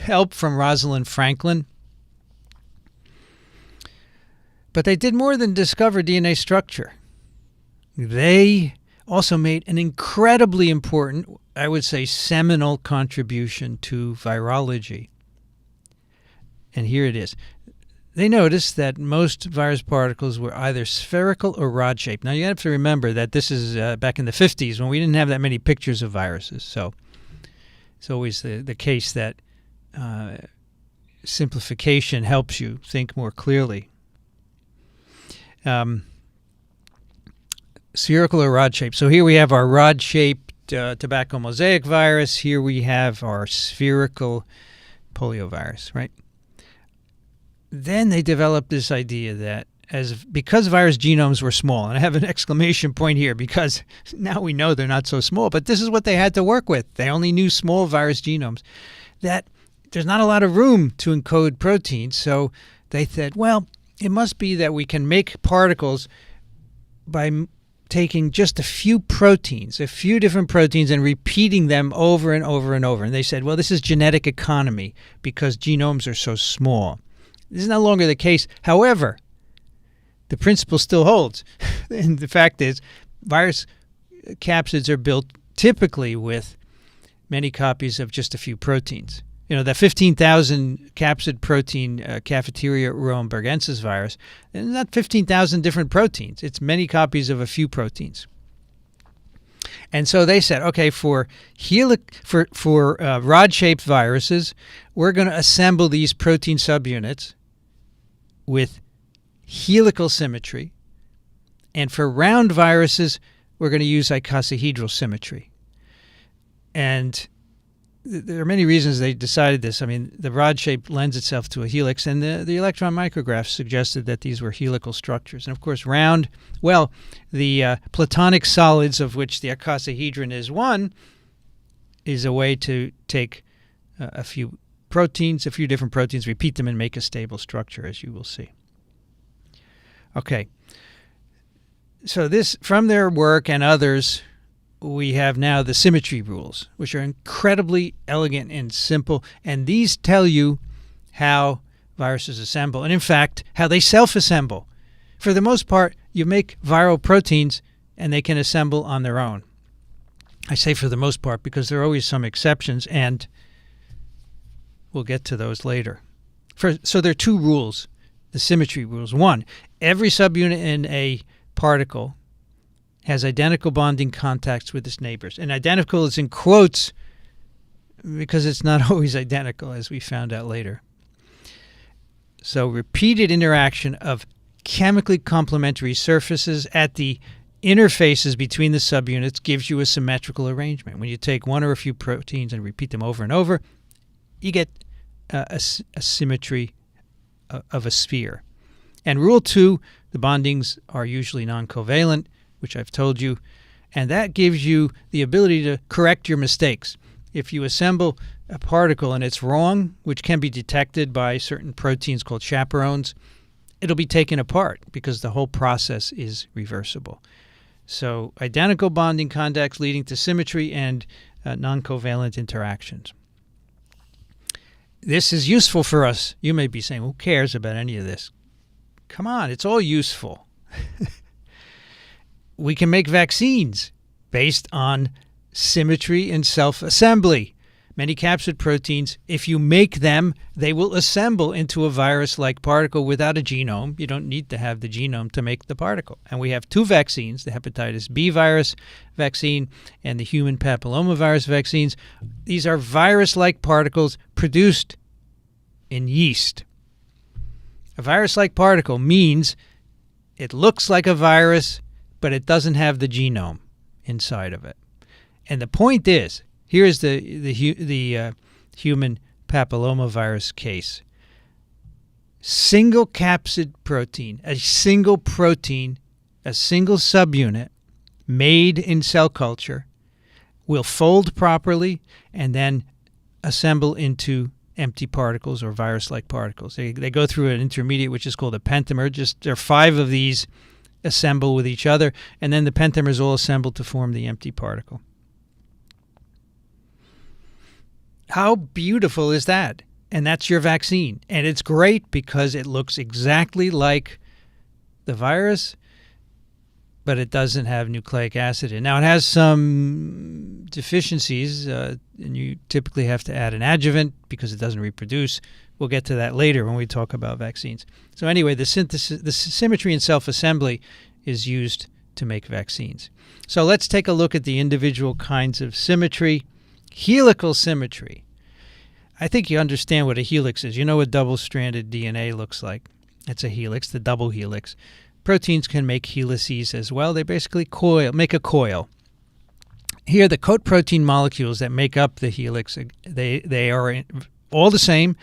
help from Rosalind Franklin. But they did more than discover DNA structure. They also made an incredibly important, I would say, seminal contribution to virology. And here it is. They noticed that most virus particles were either spherical or rod-shaped. Now, you have to remember that this is back in the 50s when we didn't have that many pictures of viruses. So it's always the case that simplification helps you think more clearly. Spherical or rod-shaped. So here we have our rod-shaped tobacco mosaic virus. Here we have our spherical poliovirus, right? Then they developed this idea that because virus genomes were small, and I have an exclamation point here because now we know they're not so small, but this is what they had to work with. They only knew small virus genomes, that there's not a lot of room to encode proteins. So they said, well, it must be that we can make particles by taking just a few proteins, a few different proteins, and repeating them over and over and over. And they said, well, this is genetic economy because genomes are so small. This is no longer the case. However, the principle still holds. And the fact is, virus capsids are built typically with many copies of just a few proteins. You know, that 15,000 capsid protein cafeteria Roembergensis virus, it's not 15,000 different proteins. It's many copies of a few proteins. And so they said, okay, for rod-shaped viruses, we're going to assemble these protein subunits with helical symmetry. And for round viruses, we're going to use icosahedral symmetry. And there are many reasons they decided this. I mean, the rod shape lends itself to a helix, and the electron micrographs suggested that these were helical structures. And of course, round, well, the platonic solids, of which the icosahedron is one, is a way to take a few different proteins, repeat them, and make a stable structure, as you will see. Okay. So this, from their work and others, we have now the symmetry rules, which are incredibly elegant and simple. And these tell you how viruses assemble, and in fact, how they self-assemble. For the most part, you make viral proteins, and they can assemble on their own. I say for the most part because there are always some exceptions, and we'll get to those later. So there are two rules, the symmetry rules. One, every subunit in a particle has identical bonding contacts with its neighbors. And identical is in quotes because it's not always identical, as we found out later. So repeated interaction of chemically complementary surfaces at the interfaces between the subunits gives you a symmetrical arrangement. When you take one or a few proteins and repeat them over and over, you get a symmetry of a sphere. And rule 2, the bondings are usually non-covalent, which I've told you, and that gives you the ability to correct your mistakes. If you assemble a particle and it's wrong, which can be detected by certain proteins called chaperones, it'll be taken apart because the whole process is reversible. So identical bonding contacts leading to symmetry and non-covalent interactions. This is useful for us. You may be saying, who cares about any of this? Come on, it's all useful. We can make vaccines based on symmetry and self-assembly. Many capsid proteins, if you make them, they will assemble into a virus-like particle without a genome. You don't need to have the genome to make the particle. And we have 2 vaccines, the hepatitis B virus vaccine and the human papillomavirus vaccines. These are virus-like particles produced in yeast. A virus-like particle means it looks like a virus, but it doesn't have the genome inside of it. And the point is, here's the human papillomavirus case. Single capsid protein, a single subunit made in cell culture will fold properly and then assemble into empty particles or virus-like particles. They go through an intermediate which is called a pentamer. There are 5 of these assemble with each other, and then the pentamers all assemble to form the empty particle. How beautiful is that? And that's your vaccine. And it's great because it looks exactly like the virus, but it doesn't have nucleic acid in it. Now, it has some deficiencies, and you typically have to add an adjuvant because it doesn't reproduce, We'll get to that later when we talk about vaccines. So anyway, the symmetry and self-assembly is used to make vaccines. So let's take a look at the individual kinds of symmetry. Helical symmetry. I think you understand what a helix is. You know what double-stranded DNA looks like. It's a helix, the double helix. Proteins can make helices as well. They basically make a coil. Here, the coat protein molecules that make up the helix, they are all the same,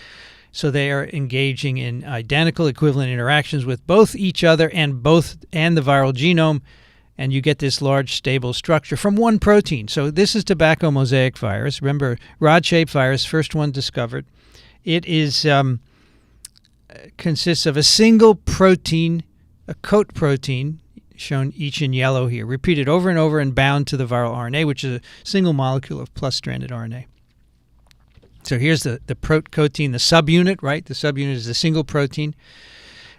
so they are engaging in identical equivalent interactions with both each other and the viral genome, and you get this large stable structure from one protein. So this is tobacco mosaic virus. Remember, rod-shaped virus, first one discovered. It is consists of a single protein, a coat protein, shown each in yellow here, repeated over and over and bound to the viral RNA, which is a single molecule of plus-stranded RNA. So here's the protein, the subunit, right? The subunit is a single protein.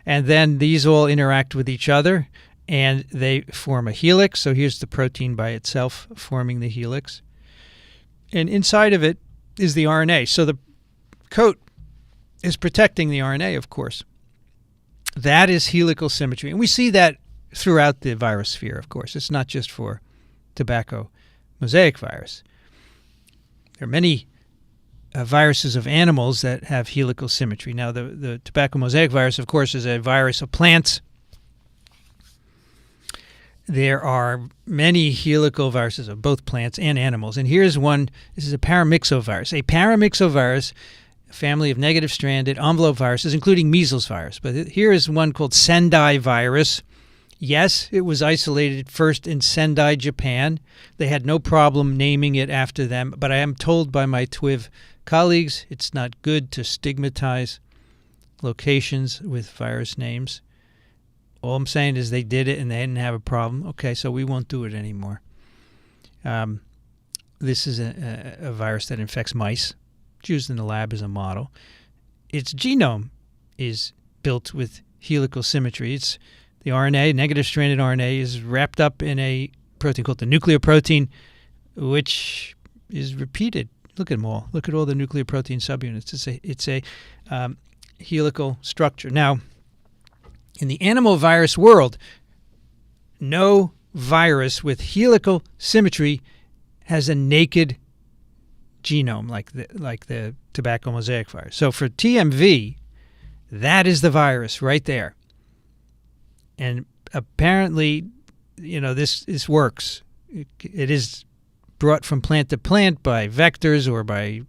And then these all interact with each other, and they form a helix. So here's the protein by itself forming the helix. And inside of it is the RNA. So the coat is protecting the RNA, of course. That is helical symmetry. And we see that throughout the virus sphere, of course. It's not just for tobacco mosaic virus. There are many viruses of animals that have helical symmetry. Now, the tobacco mosaic virus, of course, is a virus of plants. There are many helical viruses of both plants and animals. And here's one. This is a paramyxovirus. A paramyxovirus, a family of negative-stranded envelope viruses, including measles virus. But here is one called Sendai virus. Yes, it was isolated first in Sendai, Japan. They had no problem naming it after them. But I am told by my TWIV colleagues it's not good to stigmatize locations with virus names. All I'm saying is they did it and they didn't have a problem. Okay, so we won't do it anymore. This is a virus that infects mice. It's used in the lab as a model. Its genome is built with helical symmetry. It's the RNA, negative-stranded RNA, is wrapped up in a protein called the nucleoprotein, which is repeated. Look at them all. Look at all the nucleoprotein subunits. It's a helical structure. Now, in the animal virus world, no virus with helical symmetry has a naked genome like the tobacco mosaic virus. So for TMV, that is the virus right there. And apparently, this works. It is brought from plant to plant by vectors or by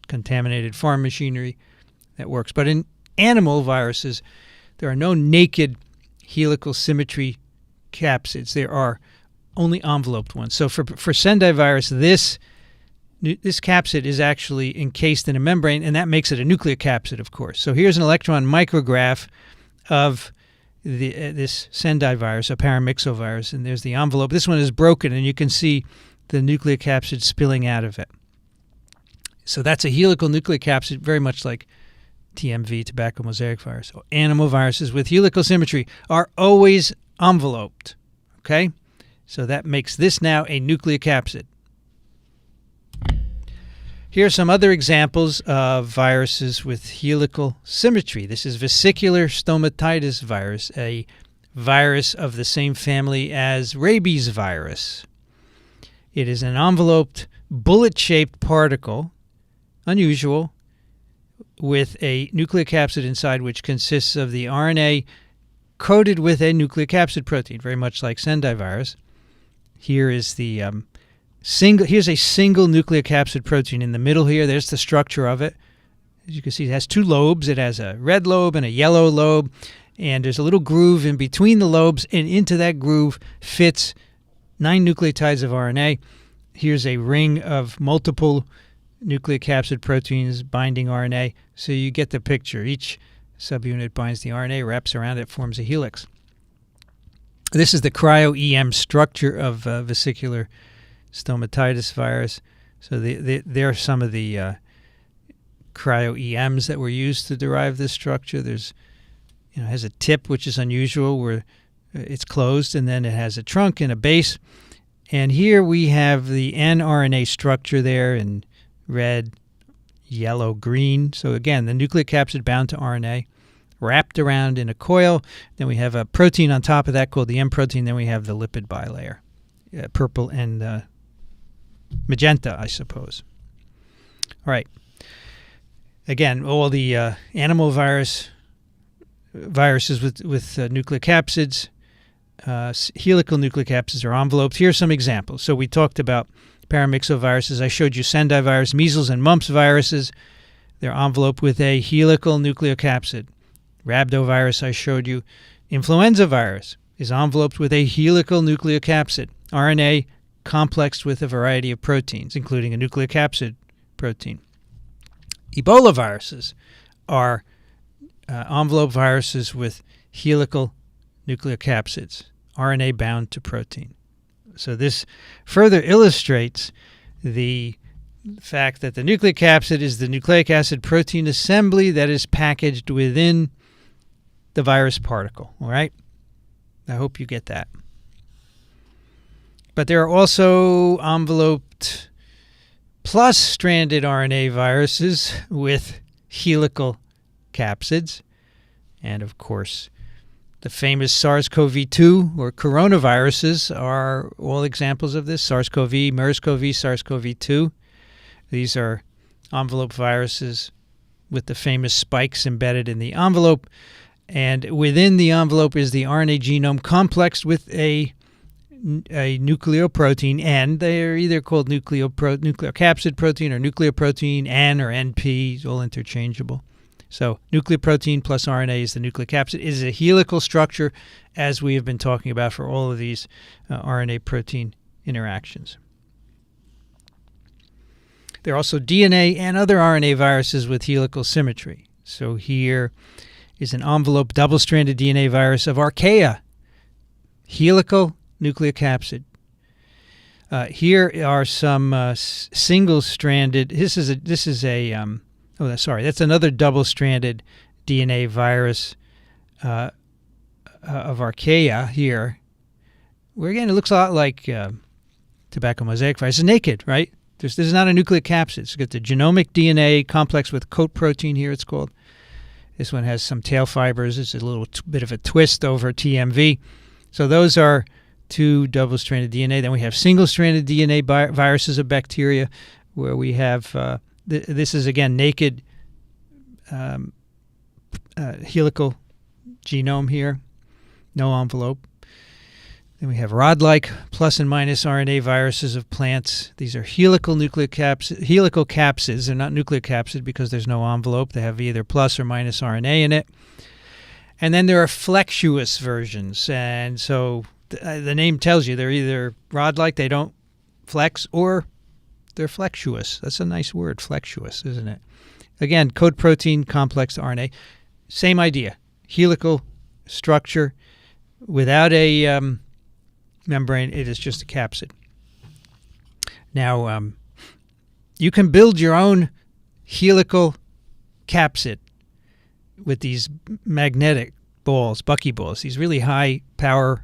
contaminated farm machinery. That works. But in animal viruses, there are no naked helical symmetry capsids. There are only enveloped ones. So for Sendai virus, this capsid is actually encased in a membrane, and that makes it a nucleocapsid, of course. So here's an electron micrograph of this Sendai virus, a paramyxovirus, and there's the envelope. This one is broken, and you can see the nucleocapsid spilling out of it. So that's a helical nucleocapsid, very much like TMV, tobacco mosaic virus. So animal viruses with helical symmetry are always enveloped. Okay? So that makes this now a nucleocapsid. Here are some other examples of viruses with helical symmetry. This is vesicular stomatitis virus, a virus of the same family as rabies virus. It is an enveloped, bullet-shaped particle, unusual, with a nucleocapsid inside which consists of the RNA coated with a nucleocapsid protein, very much like Sendai virus. Here is the here's a single nucleocapsid protein in the middle here. There's the structure of it. As you can see, it has two lobes. It has a red lobe and a yellow lobe, and there's a little groove in between the lobes, and into that groove fits 9 nucleotides of RNA. Here's a ring of multiple nucleocapsid proteins binding RNA. So you get the picture. Each subunit binds the RNA, wraps around it, forms a helix. This is the cryo-EM structure of vesicular stomatitis virus. So there are some of the cryo-EMs that were used to derive this structure. There's, it has a tip, which is unusual, where it's closed, and then it has a trunk and a base. And here we have the nRNA structure there in red, yellow-green. So again, the nucleocapsid bound to RNA, wrapped around in a coil. Then we have a protein on top of that called the M protein. Then we have the lipid bilayer, purple and magenta, I suppose. All right. Again, all the animal viruses with nucleocapsids, helical nucleocapsids are enveloped. Here are some examples. So we talked about paramyxoviruses. I showed you Sendai virus, measles, and mumps viruses. They're enveloped with a helical nucleocapsid. Rhabdovirus, I showed you. Influenza virus is enveloped with a helical nucleocapsid. RNA complexed with a variety of proteins, including a nucleocapsid protein. Ebola viruses are envelope viruses with helical nucleocapsids, RNA bound to protein. So this further illustrates the fact that the nucleocapsid is the nucleic acid protein assembly that is packaged within the virus particle. All right? I hope you get that. But there are also enveloped plus stranded RNA viruses with helical capsids. And of course, the famous SARS-CoV-2 or coronaviruses are all examples of this. SARS-CoV, MERS-CoV, SARS-CoV-2. These are envelope viruses with the famous spikes embedded in the envelope. And within the envelope is the RNA genome complexed with a nucleoprotein N. They are either called nucleocapsid protein or nucleoprotein N or NP, all interchangeable. So nucleoprotein plus RNA is the nucleocapsid. It is a helical structure, as we have been talking about for all of these RNA-protein interactions. There are also DNA and other RNA viruses with helical symmetry. So here is an envelope double-stranded DNA virus of Archaea, helical nucleocapsid. Here are some single-stranded. That's another double-stranded DNA virus of Archaea here. Where again, it looks a lot like tobacco mosaic virus. It's naked, right? This is not a nucleocapsid. It's got the genomic DNA complex with coat protein here, it's called. This one has some tail fibers. It's a little bit of a twist over TMV. So those are two double-stranded DNA. Then we have single-stranded DNA viruses of bacteria, where we have this is again naked helical genome here, no envelope. Then we have rod-like plus and minus RNA viruses of plants. These are helical capsids. They're not nucleocapsid because there's no envelope. They have either plus or minus RNA in it. And then there are flexuous versions. And so the name tells you they're either rod-like, they don't flex, or they're flexuous. That's a nice word, flexuous, isn't it? Again, coat protein complex RNA. Same idea. Helical structure without a membrane. It is just a capsid. Now, you can build your own helical capsid with these magnetic balls, buckyballs, these really high power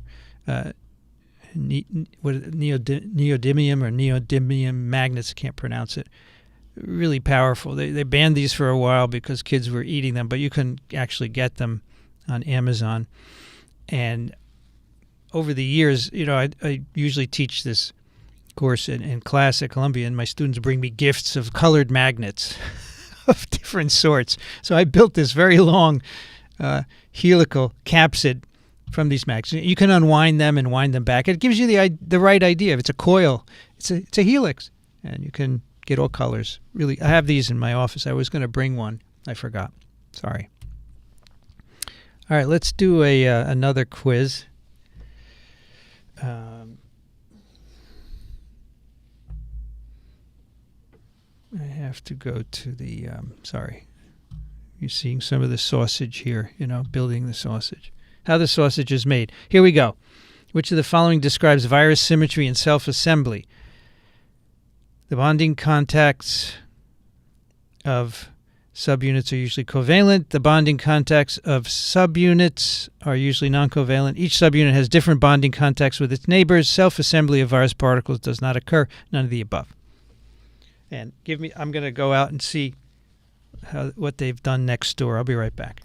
neodymium or neodymium magnets. I can't pronounce it. Really powerful. They banned these for a while because kids were eating them, but you can actually get them on Amazon. And over the years, I usually teach this course in class at Columbia, and my students bring me gifts of colored magnets of different sorts. So I built this very long helical capsid from these magnets. You can unwind them and wind them back. It gives you the right idea. If it's a coil, it's a helix, and you can get all colors. Really, I have these in my office. I was going to bring one. I forgot. Sorry. All right, let's do another quiz. I have to go to the, sorry. You're seeing some of the sausage here, building the sausage. How the sausage is made. Here we go. Which of the following describes virus symmetry and self-assembly? The bonding contacts of subunits are usually covalent. The bonding contacts of subunits are usually non-covalent. Each subunit has different bonding contacts with its neighbors. Self-assembly of virus particles does not occur. None of the above. And I'm going to go out and see what they've done next door. I'll be right back.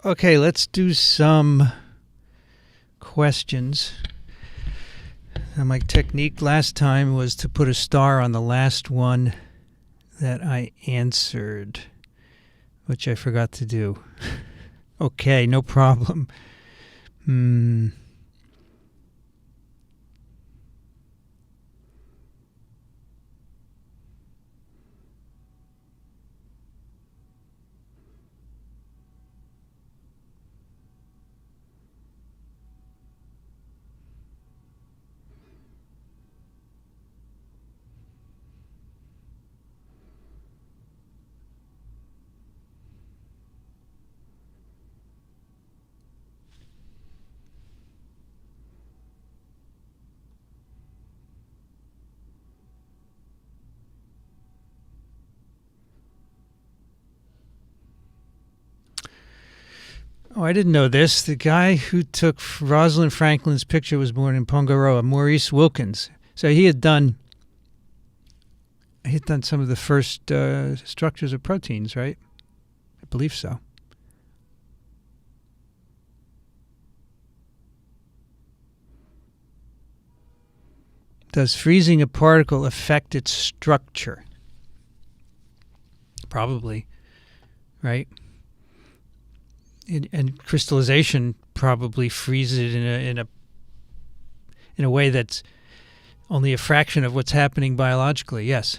Okay, let's do some questions. Now, my technique last time was to put a star on the last one that I answered, which I forgot to do. Okay, no problem. Oh, I didn't know this. The guy who took Rosalind Franklin's picture was born in Pongaroa, Maurice Wilkins. So he had done some of the first structures of proteins, right? I believe so. Does freezing a particle affect its structure? Probably, right? And crystallization probably freezes it in a way that's only a fraction of what's happening biologically. Yes,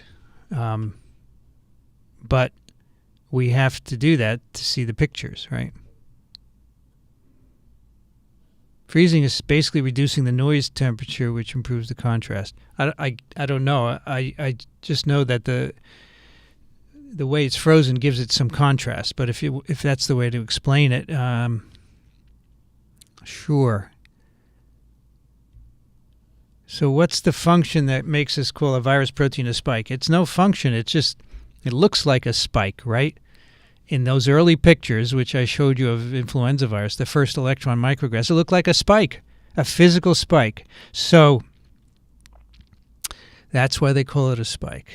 but we have to do that to see the pictures, right? Freezing is basically reducing the noise temperature, which improves the contrast. I don't know. I just know that the way it's frozen gives it some contrast. But if that's the way to explain it, sure. So what's the function that makes us call a virus protein a spike? It's no function. It looks like a spike, right? In those early pictures, which I showed you of influenza virus, the first electron micrographs, it looked like a spike, a physical spike. So that's why they call it a spike.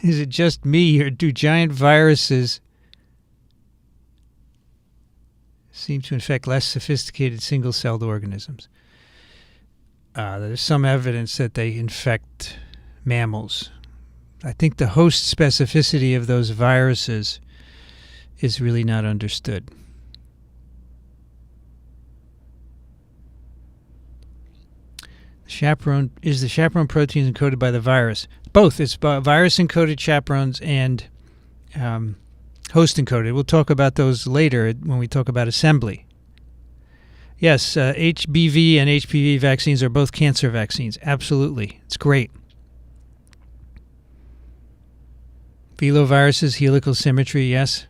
Is it just me, or do giant viruses seem to infect less sophisticated single-celled organisms? There's some evidence that they infect mammals. I think the host specificity of those viruses is really not understood. Is the chaperone protein encoded by the virus? Both. It's virus-encoded chaperones and host-encoded. We'll talk about those later when we talk about assembly. Yes, HBV and HPV vaccines are both cancer vaccines. Absolutely. It's great. Veloviruses, helical symmetry, yes.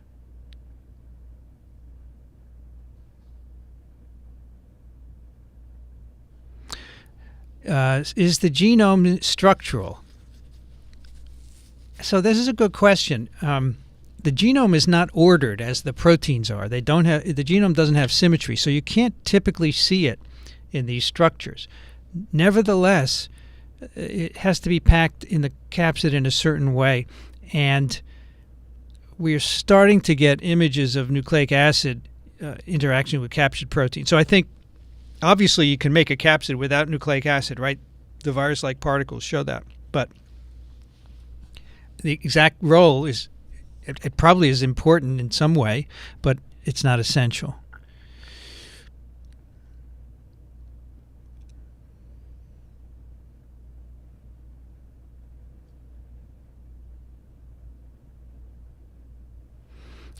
Is the genome structural? So this is a good question. the genome is not ordered as the proteins are. The genome doesn't have symmetry, so you can't typically see it in these structures. Nevertheless, it has to be packed in the capsid in a certain way, and we're starting to get images of nucleic acid interaction with capsid protein. So I think, obviously, you can make a capsid without nucleic acid, right? The virus-like particles show that. But the exact role is, it probably is important in some way, but it's not essential.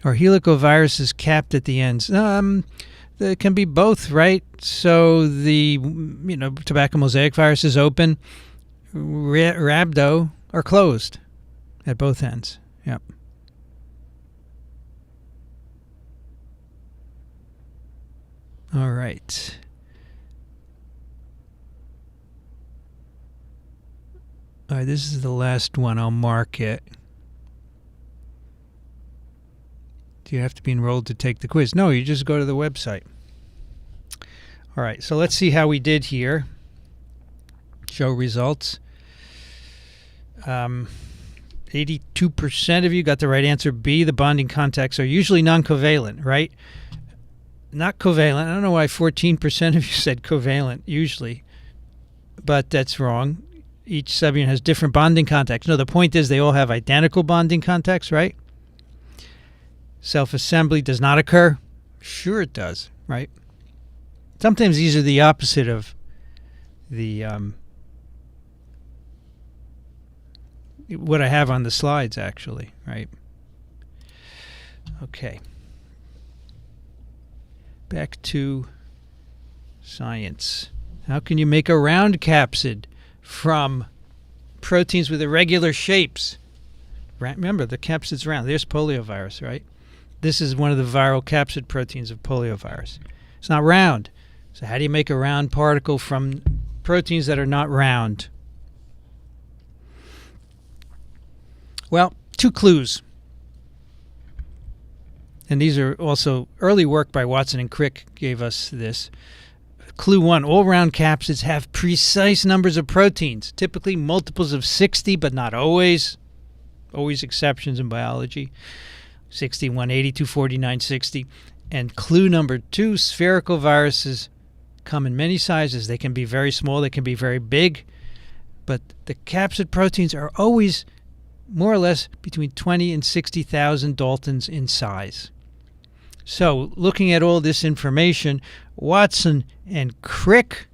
Are helical viruses capped at the ends? It can be both, right? So the tobacco mosaic virus is open. Rhabdo are closed at both ends. Yep. All right. All right, this is the last one. I'll mark it. Do you have to be enrolled to take the quiz? No, you just go to the website. All right, so let's see how we did here. Show results. 82% of you got the right answer. B, the bonding contacts are usually non-covalent, right? Not covalent. I don't know why 14% of you said covalent, usually. But that's wrong. Each subunit has different bonding contacts. No, the point is they all have identical bonding contacts, right? Self-assembly does not occur. Sure it does, right? Sometimes these are the opposite of the what I have on the slides, actually, right? Okay. Back to science. How can you make a round capsid from proteins with irregular shapes? Remember, the capsid's round. There's poliovirus, right? This is one of the viral capsid proteins of poliovirus. It's not round. So how do you make a round particle from proteins that are not round? Well, 2 clues. And these are also early work by Watson and Crick gave us this. Clue 1, all round capsids have precise numbers of proteins, typically multiples of 60, but not always. Always exceptions in biology. 60, 180, 240, 960. And clue number 2, spherical viruses come in many sizes. They can be very small, they can be very big, but the capsid proteins are always more or less between 20 and 60,000 Daltons in size. So, looking at all this information, Watson and Crick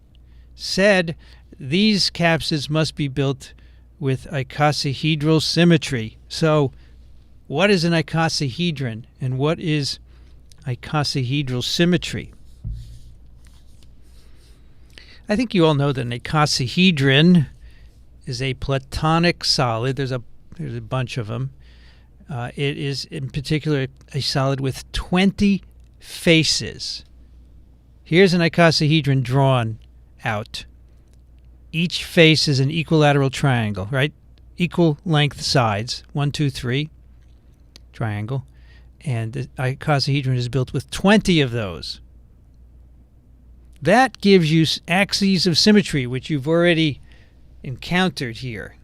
said these capsids must be built with icosahedral symmetry. So, what is an icosahedron and what is icosahedral symmetry? I think you all know that an icosahedron is a platonic solid. There's a bunch of them. It is, in particular, a solid with 20 faces. Here's an icosahedron drawn out. Each face is an equilateral triangle, right? Equal length sides, 1, 2, 3, triangle. And the icosahedron is built with 20 of those. That gives you axes of symmetry, which you've already encountered here.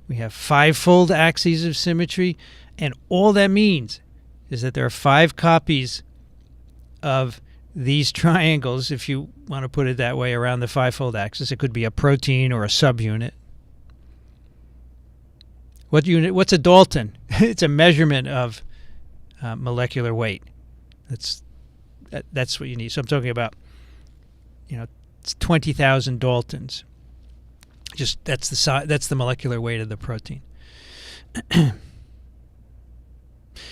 We have 5-fold axes of symmetry, and all that means is that there are 5 copies of these triangles, if you want to put it that way, around the 5-fold axis. It could be a protein or a subunit. What's a Dalton? It's a measurement of molecular weight. That's what you need. So I'm talking about, it's 20,000 Daltons. Just that's the molecular weight of the protein.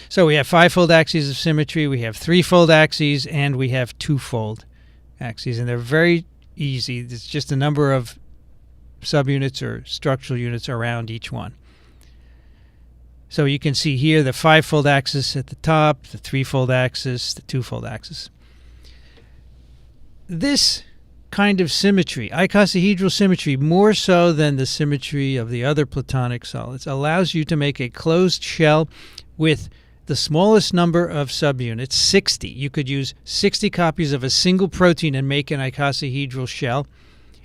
So we have 5-fold axes of symmetry, we have 3-fold axes, and we have 2-fold axes, and they're very easy. It's just a number of subunits or structural units around each one. So you can see here the 5-fold axis at the top, the 3-fold axis, the 2-fold axis. This kind of symmetry, icosahedral symmetry, more so than the symmetry of the other platonic solids, allows you to make a closed shell with the smallest number of subunits, 60. You could use 60 copies of a single protein and make an icosahedral shell,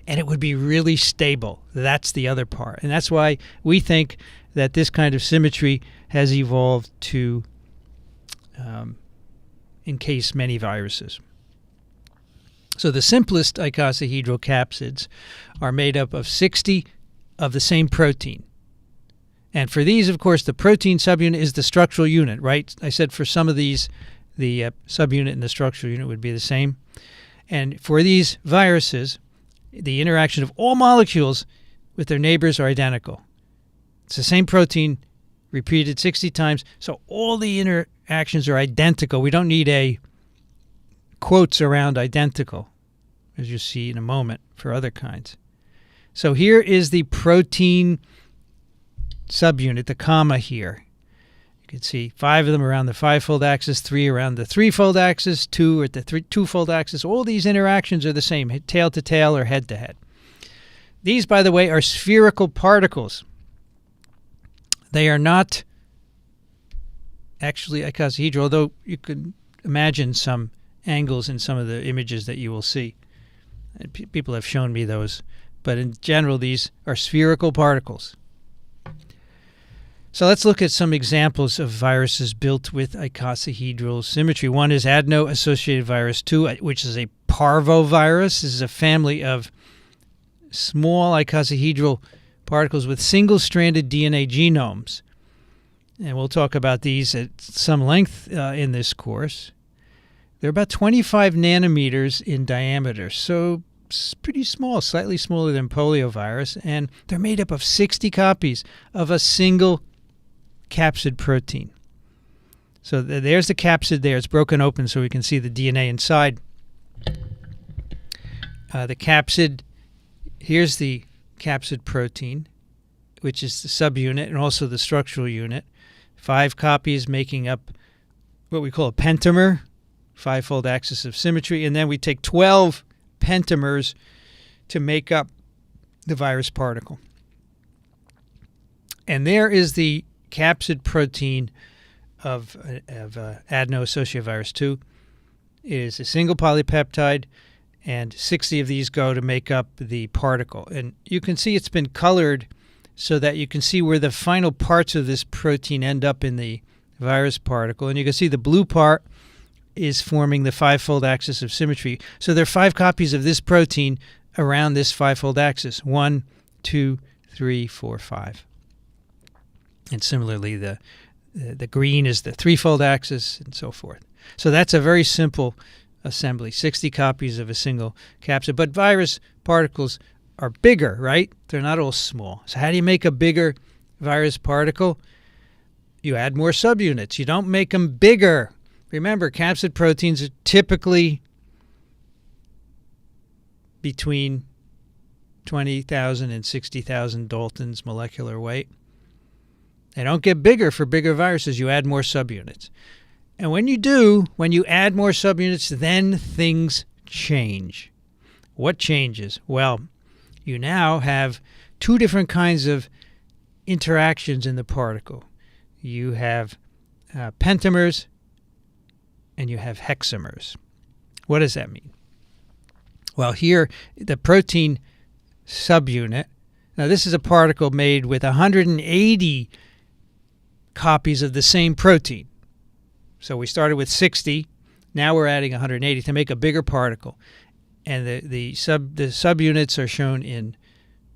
and it would be really stable. That's the other part. And that's why we think that this kind of symmetry has evolved to encase many viruses. So the simplest icosahedral capsids are made up of 60 of the same protein. And for these, of course, the protein subunit is the structural unit, right? I said for some of these, the subunit and the structural unit would be the same. And for these viruses, the interaction of all molecules with their neighbors are identical. It's the same protein repeated 60 times, so all the interactions are identical. We don't need a quotes around identical, as you see in a moment for other kinds. So here is the protein subunit, the comma here. You can see 5 of them around the 5-fold axis, 3 around the 3-fold axis, 2 at the 2-fold axis. All these interactions are the same, tail to tail or head to head. These, by the way, are spherical particles. They are not actually icosahedral, although you could imagine some angles in some of the images that you will see. People have shown me those. But in general, these are spherical particles. So let's look at some examples of viruses built with icosahedral symmetry. One is adeno-associated virus 2, which is a parvovirus. This is a family of small icosahedral particles with single-stranded DNA genomes. And we'll talk about these at some length in this course. They're about 25 nanometers in diameter, so it's pretty small, slightly smaller than poliovirus, and they're made up of 60 copies of a single capsid protein. So there's the capsid there. It's broken open so we can see the DNA inside. The capsid, here's the capsid protein, which is the subunit and also the structural unit. 5 copies making up what we call a pentamer, 5-fold axis of symmetry, and then we take 12 pentamers to make up the virus particle. And there is the capsid protein of adeno-associated virus 2. It is a single polypeptide, and 60 of these go to make up the particle. And you can see it's been colored so that you can see where the final parts of this protein end up in the virus particle. And you can see the blue part is forming the 5-fold axis of symmetry. So there are 5 copies of this protein around this 5-fold axis. 1, 2, 3, 4, 5. And similarly, the green is the 3-fold axis and so forth. So that's a very simple assembly, 60 copies of a single capsid. But virus particles are bigger, right? They're not all small. So how do you make a bigger virus particle? You add more subunits. You don't make them bigger. Remember, capsid proteins are typically between 20,000 and 60,000 Daltons molecular weight. They don't get bigger for bigger viruses. You add more subunits. And when you do, when you add more subunits, then things change. What changes? Well, you now have 2 different kinds of interactions in the particle. You have pentamers and you have hexamers. What does that mean? Well, here, the protein subunit. Now, this is a particle made with 180 copies of the same protein. So we started with 60. Now we're adding 180 to make a bigger particle. And the subunits are shown in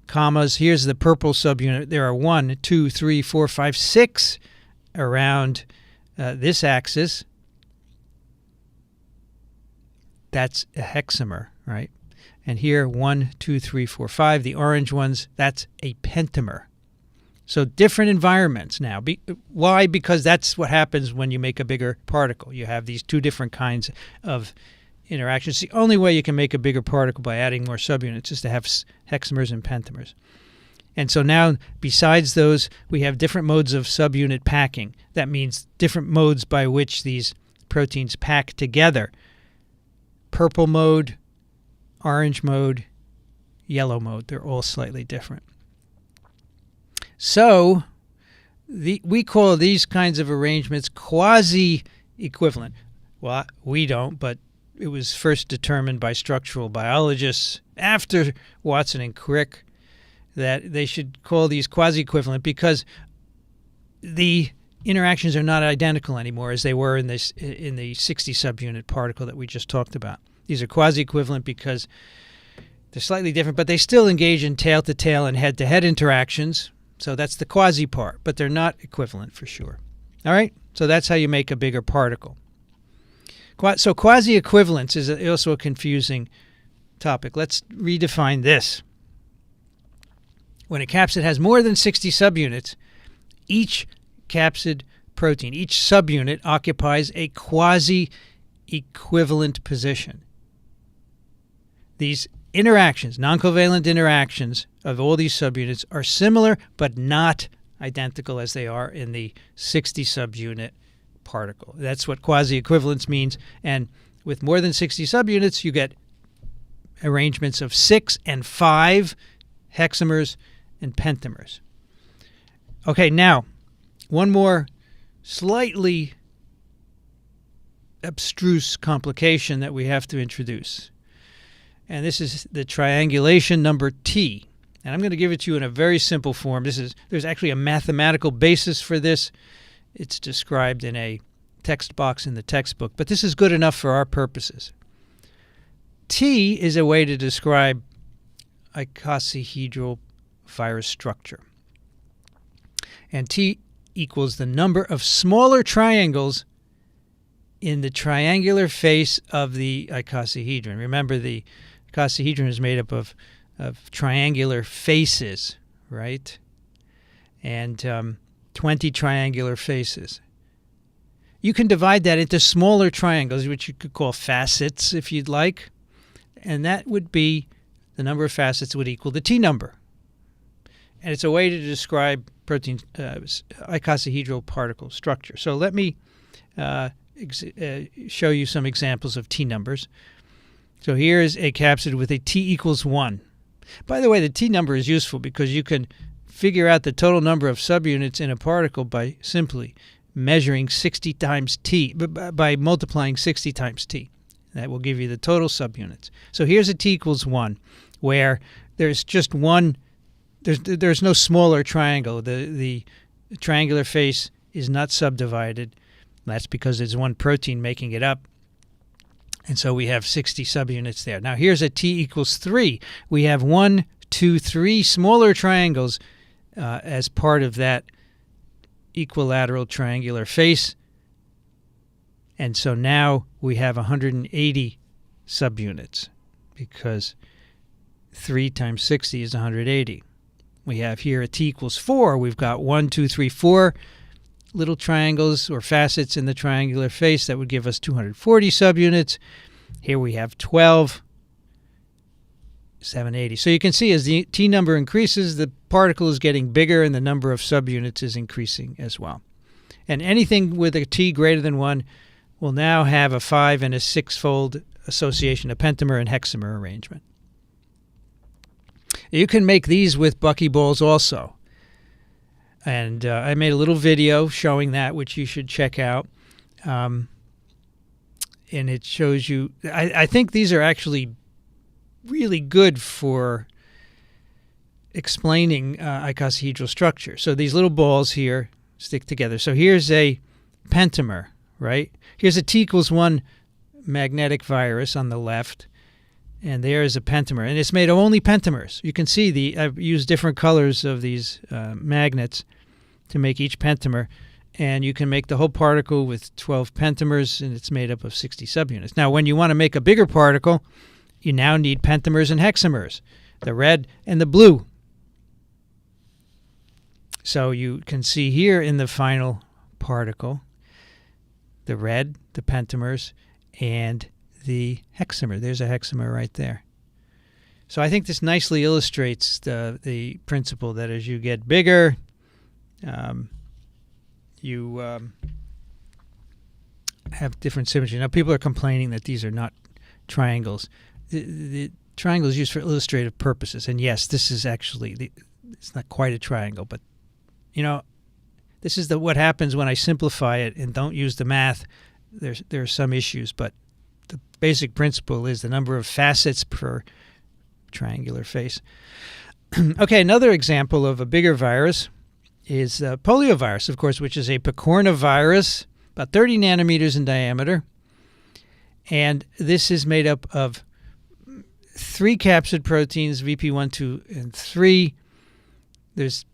commas. Here's the purple subunit. There are 1, 2, 3, 4, 5, 6 around this axis. That's a hexamer, right? And here, 1, 2, 3, 4, 5. The orange ones, that's a pentamer. So different environments now. Why? Because that's what happens when you make a bigger particle. You have these 2 different kinds of interactions. The only way you can make a bigger particle by adding more subunits is to have hexamers and pentamers. And so now, besides those, we have different modes of subunit packing. That means different modes by which these proteins pack together. Purple mode, orange mode, yellow mode. They're all slightly different. So we call these kinds of arrangements quasi-equivalent. Well, we don't, but it was first determined by structural biologists after Watson and Crick that they should call these quasi-equivalent because the interactions are not identical anymore as they were in the 60 subunit particle that we just talked about. These are quasi-equivalent because they're slightly different, but they still engage in tail-to-tail and head-to-head interactions. So that's the quasi part, but they're not equivalent for sure. All right? So that's how you make a bigger particle. So quasi-equivalence is also a confusing topic. Let's redefine this. When a capsid has more than 60 subunits, each capsid protein, each subunit occupies a quasi-equivalent position. These interactions, non-covalent interactions of all these subunits are similar but not identical as they are in the 60 subunit particle. That's what quasi-equivalence means. And with more than 60 subunits, you get arrangements of 6 and 5 hexamers and pentamers. Okay, now, one more slightly abstruse complication that we have to introduce. And this is the triangulation number T. And I'm going to give it to you in a very simple form. There's actually a mathematical basis for this. It's described in a text box in the textbook, but this is good enough for our purposes. T is a way to describe icosahedral virus structure. And T equals the number of smaller triangles in the triangular face of the icosahedron. Remember, the icosahedron is made up of triangular faces, right? And 20 triangular faces. You can divide that into smaller triangles, which you could call facets if you'd like. And that would be, the number of facets would equal the T number. And it's a way to describe protein icosahedral particle structure. So let me show you some examples of T numbers. So here is a capsid with a T equals 1. By the way, the T number is useful because you can figure out the total number of subunits in a particle by simply measuring 60 times T, by multiplying 60 times T. That will give you the total subunits. So here's a T equals 1, where there's just one, there's no smaller triangle. The triangular face is not subdivided. That's because there's one protein making it up. And so we have 60 subunits there. Now here's a T equals 3. We have 1, 2, 3 smaller triangles as part of that equilateral triangular face. And so now we have 180 subunits because 3 times 60 is 180. We have here a T equals 4. We've got 1, 2, 3, 4 little triangles or facets in the triangular face. That would give us 240 subunits. Here we have 12, 780. So you can see as the T number increases, the particle is getting bigger and the number of subunits is increasing as well. And anything with a T greater than 1 will now have a 5 and a 6-fold association, a pentamer and hexamer arrangement. You can make these with buckyballs also. And I made a little video showing that, which you should check out. And it shows you, I think these are actually really good for explaining icosahedral structure. So these little balls here stick together. So here's a pentamer, right? Here's a T equals 1 magnetic virus on the left. And there is a pentamer. And it's made of only pentamers. You can see I've used different colors of these magnets to make each pentamer. And you can make the whole particle with 12 pentamers, and it's made up of 60 subunits. Now, when you want to make a bigger particle, you now need pentamers and hexamers, the red and the blue. So you can see here in the final particle, the red, the pentamers, and the hexamer. There's a hexamer right there. So I think this nicely illustrates the principle that as you get bigger, you have different symmetry. Now people are complaining that these are not triangles. The triangle is used for illustrative purposes. And yes, this is actually, it's not quite a triangle, but you know, This is what happens when I simplify it and don't use the math. There are some issues, but the basic principle is the number of facets per triangular face. Okay, another example of a bigger virus is poliovirus, of course, which is a picornavirus, about 30 nanometers in diameter. And this is made up of 3 capsid proteins, VP1, 2, and 3. There's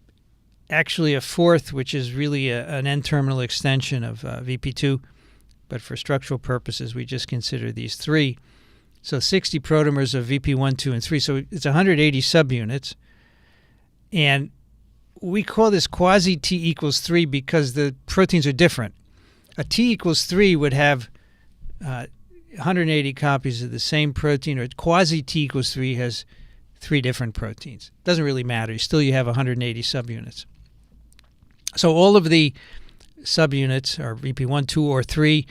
actually a 4th, which is really an N-terminal extension of VP2. But for structural purposes, we just consider these 3. So 60 protomers of VP1, 2, and 3. So it's 180 subunits. And we call this quasi-T equals 3 because the proteins are different. A T equals 3 would have 180 copies of the same protein, or quasi-T equals 3 has 3 different proteins. Doesn't really matter. Still, you have 180 subunits. So all of the subunits are VP1, 2, or 3.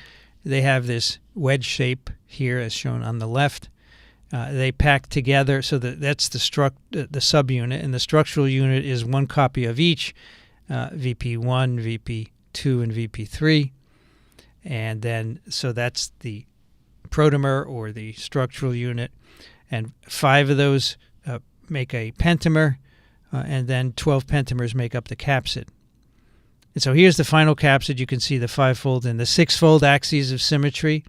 They have this wedge shape here as shown on the left. They pack together, so that's the subunit, and the structural unit is 1 copy of each, VP1, VP2, and VP3. And then, so that's the protomer or the structural unit. And 5 of those make a pentamer, and then 12 pentamers make up the capsid. And so here's the final capsid. You can see the 5-fold and the 6-fold axes of symmetry.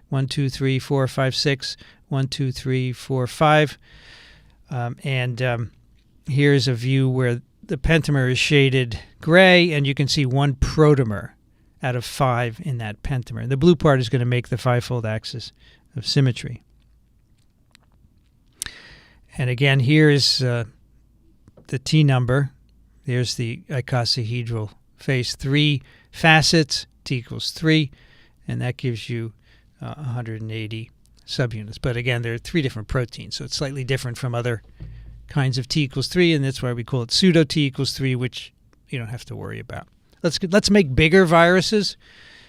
1, 2, 3, 4, 5, 6. 1, 2, 3, 4, 5. Here's a view where the pentamer is shaded gray, and you can see 1 protomer out of 5 in that pentamer. The blue part is going to make the 5-fold axis of symmetry. And again, here is the T number. There's the icosahedral face. 3 facets, T equals 3, and that gives you 180 subunits. But again, there are 3 different proteins, so it's slightly different from other kinds of T equals 3, and that's why we call it pseudo T equals 3, which you don't have to worry about. Let's make bigger viruses.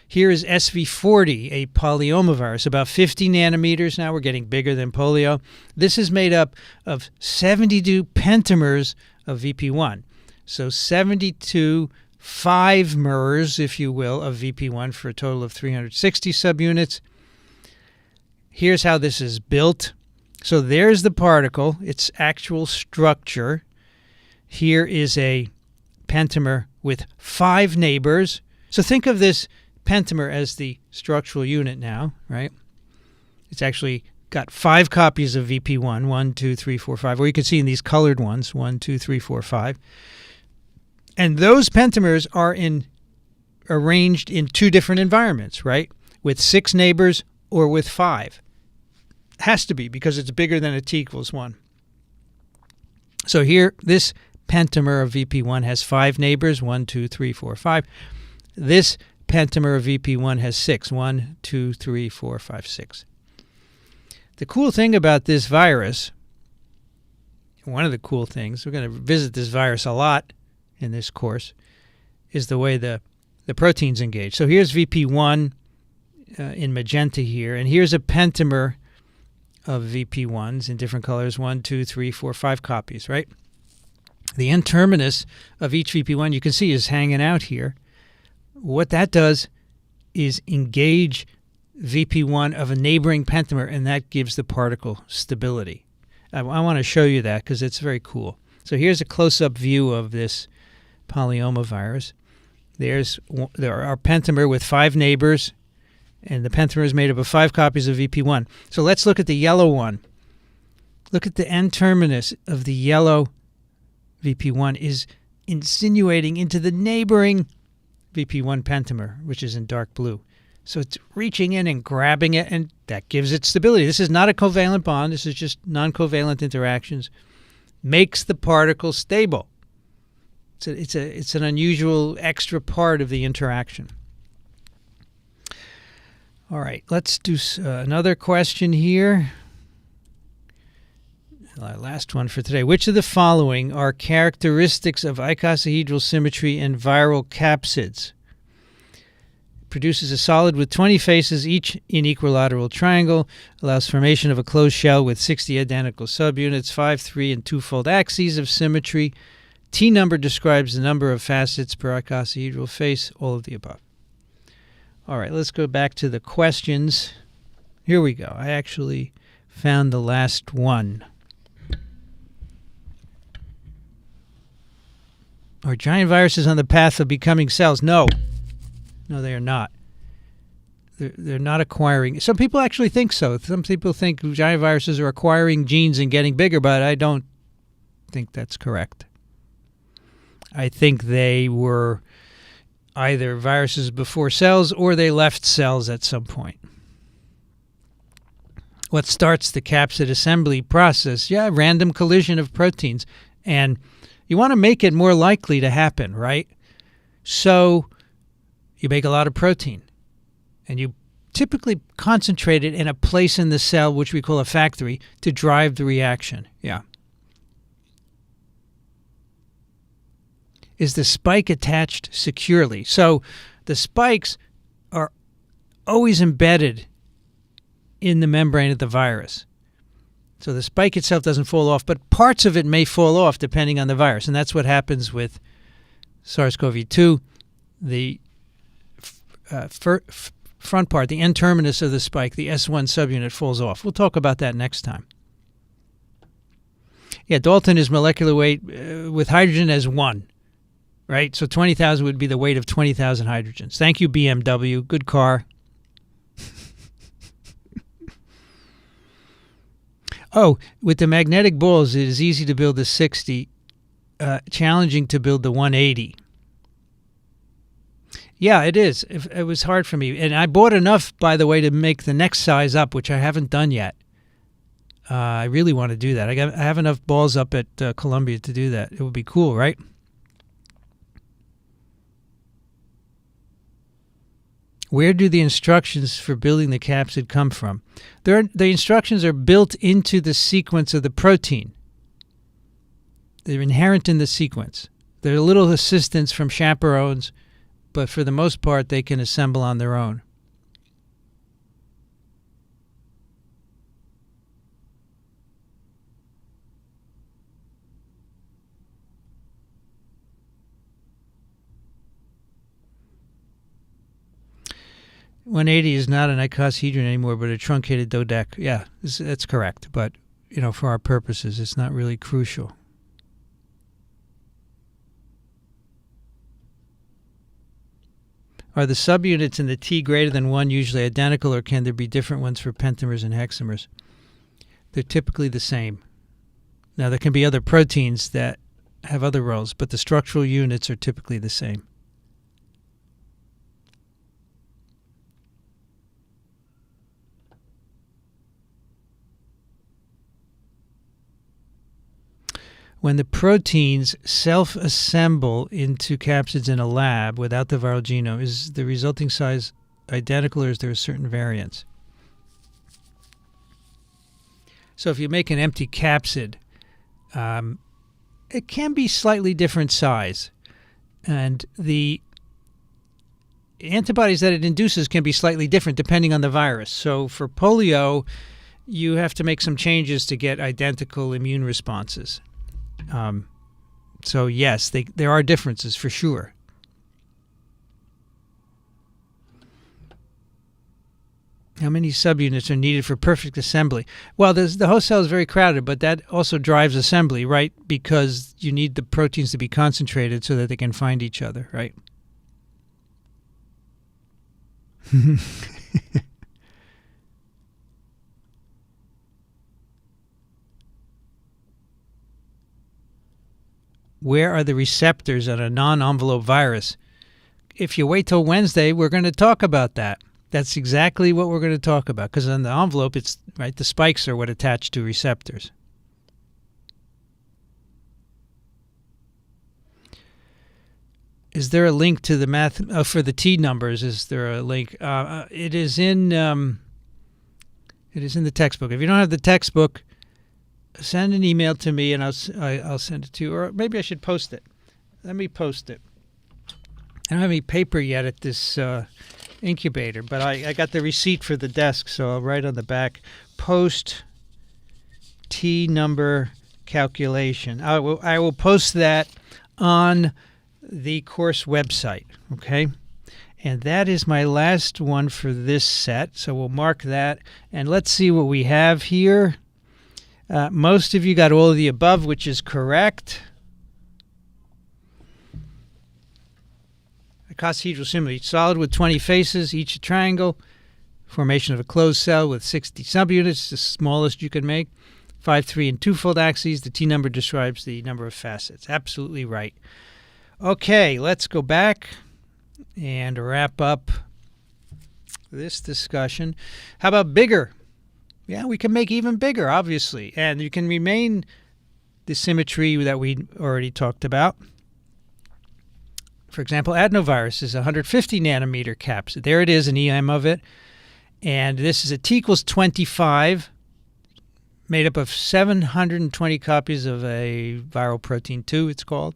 Here is SV40, a polyomavirus, about 50 nanometers now. We're getting bigger than polio. This is made up of 72 pentamers of VP1. So 72 5-mers, if you will, of VP1 for a total of 360 subunits. Here's how this is built. So there's the particle, its actual structure. Here is a pentamer with 5 neighbors. So think of this pentamer as the structural unit now, right? It's actually got 5 copies of VP1, 1, 2, 3, 4, 5, or you can see in these colored ones, 1, 2, 3, 4, 5. And those pentamers are arranged in 2 different environments, right? With 6 neighbors or with 5. Has to be, because it's bigger than a T equals 1. So here, this pentamer of VP1 has 5 neighbors, 1, 2, 3, 4, 5. This pentamer of VP1 has 6, 1, 2, 3, 4, 5, 6. The cool thing about this virus, one of the cool things, we're going to visit this virus a lot in this course, is the way the proteins engage. So here's VP1 in magenta here, and here's a pentamer of VP1s in different colors, 1, 2, 3, 4, 5 copies, right? The N-terminus of each VP1 you can see is hanging out here. What that does is engage VP1 of a neighboring pentamer, and that gives the particle stability. I want to show you that because it's very cool. So here's a close-up view of this polyomavirus. There are pentamer with 5 neighbors, and the pentamer is made up of 5 copies of VP1. So let's look at the yellow one. Look at the N-terminus of the yellow VP1 is insinuating into the neighboring VP1 pentamer, which is in dark blue. So it's reaching in and grabbing it, and that gives it stability. This is not a covalent bond. This is just non-covalent interactions. Makes the particle stable. It's an unusual extra part of the interaction. All right, let's do another question here. Our last one for today. Which of the following are characteristics of icosahedral symmetry and viral capsids? Produces a solid with 20 faces, each in equilateral triangle, allows formation of a closed shell with 60 identical subunits, 5, 3, and 2-fold axes of symmetry, T number describes the number of facets per icosahedral face, all of the above. All right, let's go back to the questions. Here we go. I actually found the last one. Are giant viruses on the path of becoming cells? No. No, they are not. They're not acquiring. Some people actually think so. Some people think giant viruses are acquiring genes and getting bigger, but I don't think that's correct. I think they were either viruses before cells or they left cells at some point. What starts the capsid assembly process? Yeah, random collision of proteins. And you want to make it more likely to happen, right? So you make a lot of protein. And you typically concentrate it in a place in the cell, which we call a factory, to drive the reaction. Yeah. Is the spike attached securely? So the spikes are always embedded in the membrane of the virus. So the spike itself doesn't fall off, but parts of it may fall off depending on the virus. And that's what happens with SARS-CoV-2. The front part, the N-terminus of the spike, the S1 subunit, falls off. We'll talk about that next time. Yeah, Dalton is molecular weight with hydrogen as 1, right? So 20,000 would be the weight of 20,000 hydrogens. Thank you, BMW. Good car. Oh, with the magnetic balls, it is easy to build the 60, challenging to build the 180. Yeah, it is. It was hard for me. And I bought enough, by the way, to make the next size up, which I haven't done yet. I really want to do that. I have enough balls up at Columbia to do that. It would be cool, right? Where do the instructions for building the capsid come from? The instructions are built into the sequence of the protein. They're inherent in the sequence. They're a little assistance from chaperones, but for the most part, they can assemble on their own. $180 is not an icosahedron anymore, but a truncated dodec. Yeah, that's correct. But, for our purposes, it's not really crucial. Are the subunits in the T greater than 1 usually identical, or can there be different ones for pentamers and hexamers? They're typically the same. Now, there can be other proteins that have other roles, but the structural units are typically the same. When the proteins self-assemble into capsids in a lab without the viral genome, is the resulting size identical, or is there a certain variance? So if you make an empty capsid, it can be slightly different size. And the antibodies that it induces can be slightly different depending on the virus. So for polio, you have to make some changes to get identical immune responses. So yes, there are differences for sure. How many subunits are needed for perfect assembly? Well, the host cell is very crowded, but that also drives assembly, right? Because you need the proteins to be concentrated so that they can find each other, right? Where are the receptors on a non-envelope virus? If you wait till Wednesday, we're going to talk about that. That's exactly what we're going to talk about, because on the envelope, it's right. The spikes are what attach to receptors. Is there a link to the math for the T numbers? Is there a link? It is in the textbook. If you don't have the textbook, send an email to me and I'll send it to you. Or maybe I should post it. Let me post it. I don't have any paper yet at this incubator, but I got the receipt for the desk, so I'll write on the back, post T number calculation. I will post that on the course website, okay? And that is my last one for this set, so we'll mark that. And let's see what we have here. Most of you got all of the above, which is correct. Icosahedral symmetry, solid with 20 faces, each a triangle. Formation of a closed cell with 60 subunits, the smallest you can make. 5, 3, and 2-fold axes. The T number describes the number of facets. Absolutely right. Okay, let's go back and wrap up this discussion. How about bigger? Yeah, we can make even bigger, obviously. And you can remain the symmetry that we already talked about. For example, adenovirus is a 150 nanometer capsid. There it is, an EM of it. And this is a T equals 25, made up of 720 copies of a viral protein 2, it's called.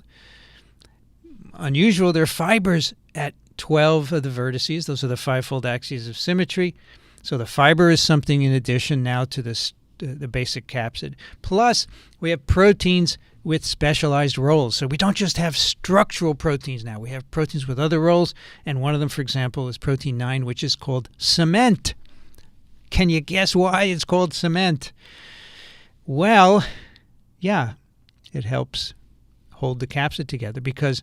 Unusual, there are fibers at 12 of the vertices. Those are the 5-fold axes of symmetry. So the fiber is something in addition now to this, the basic capsid. Plus, we have proteins with specialized roles. So we don't just have structural proteins now. We have proteins with other roles. And one of them, for example, is protein 9, which is called cement. Can you guess why it's called cement? Well, yeah, it helps hold the capsid together because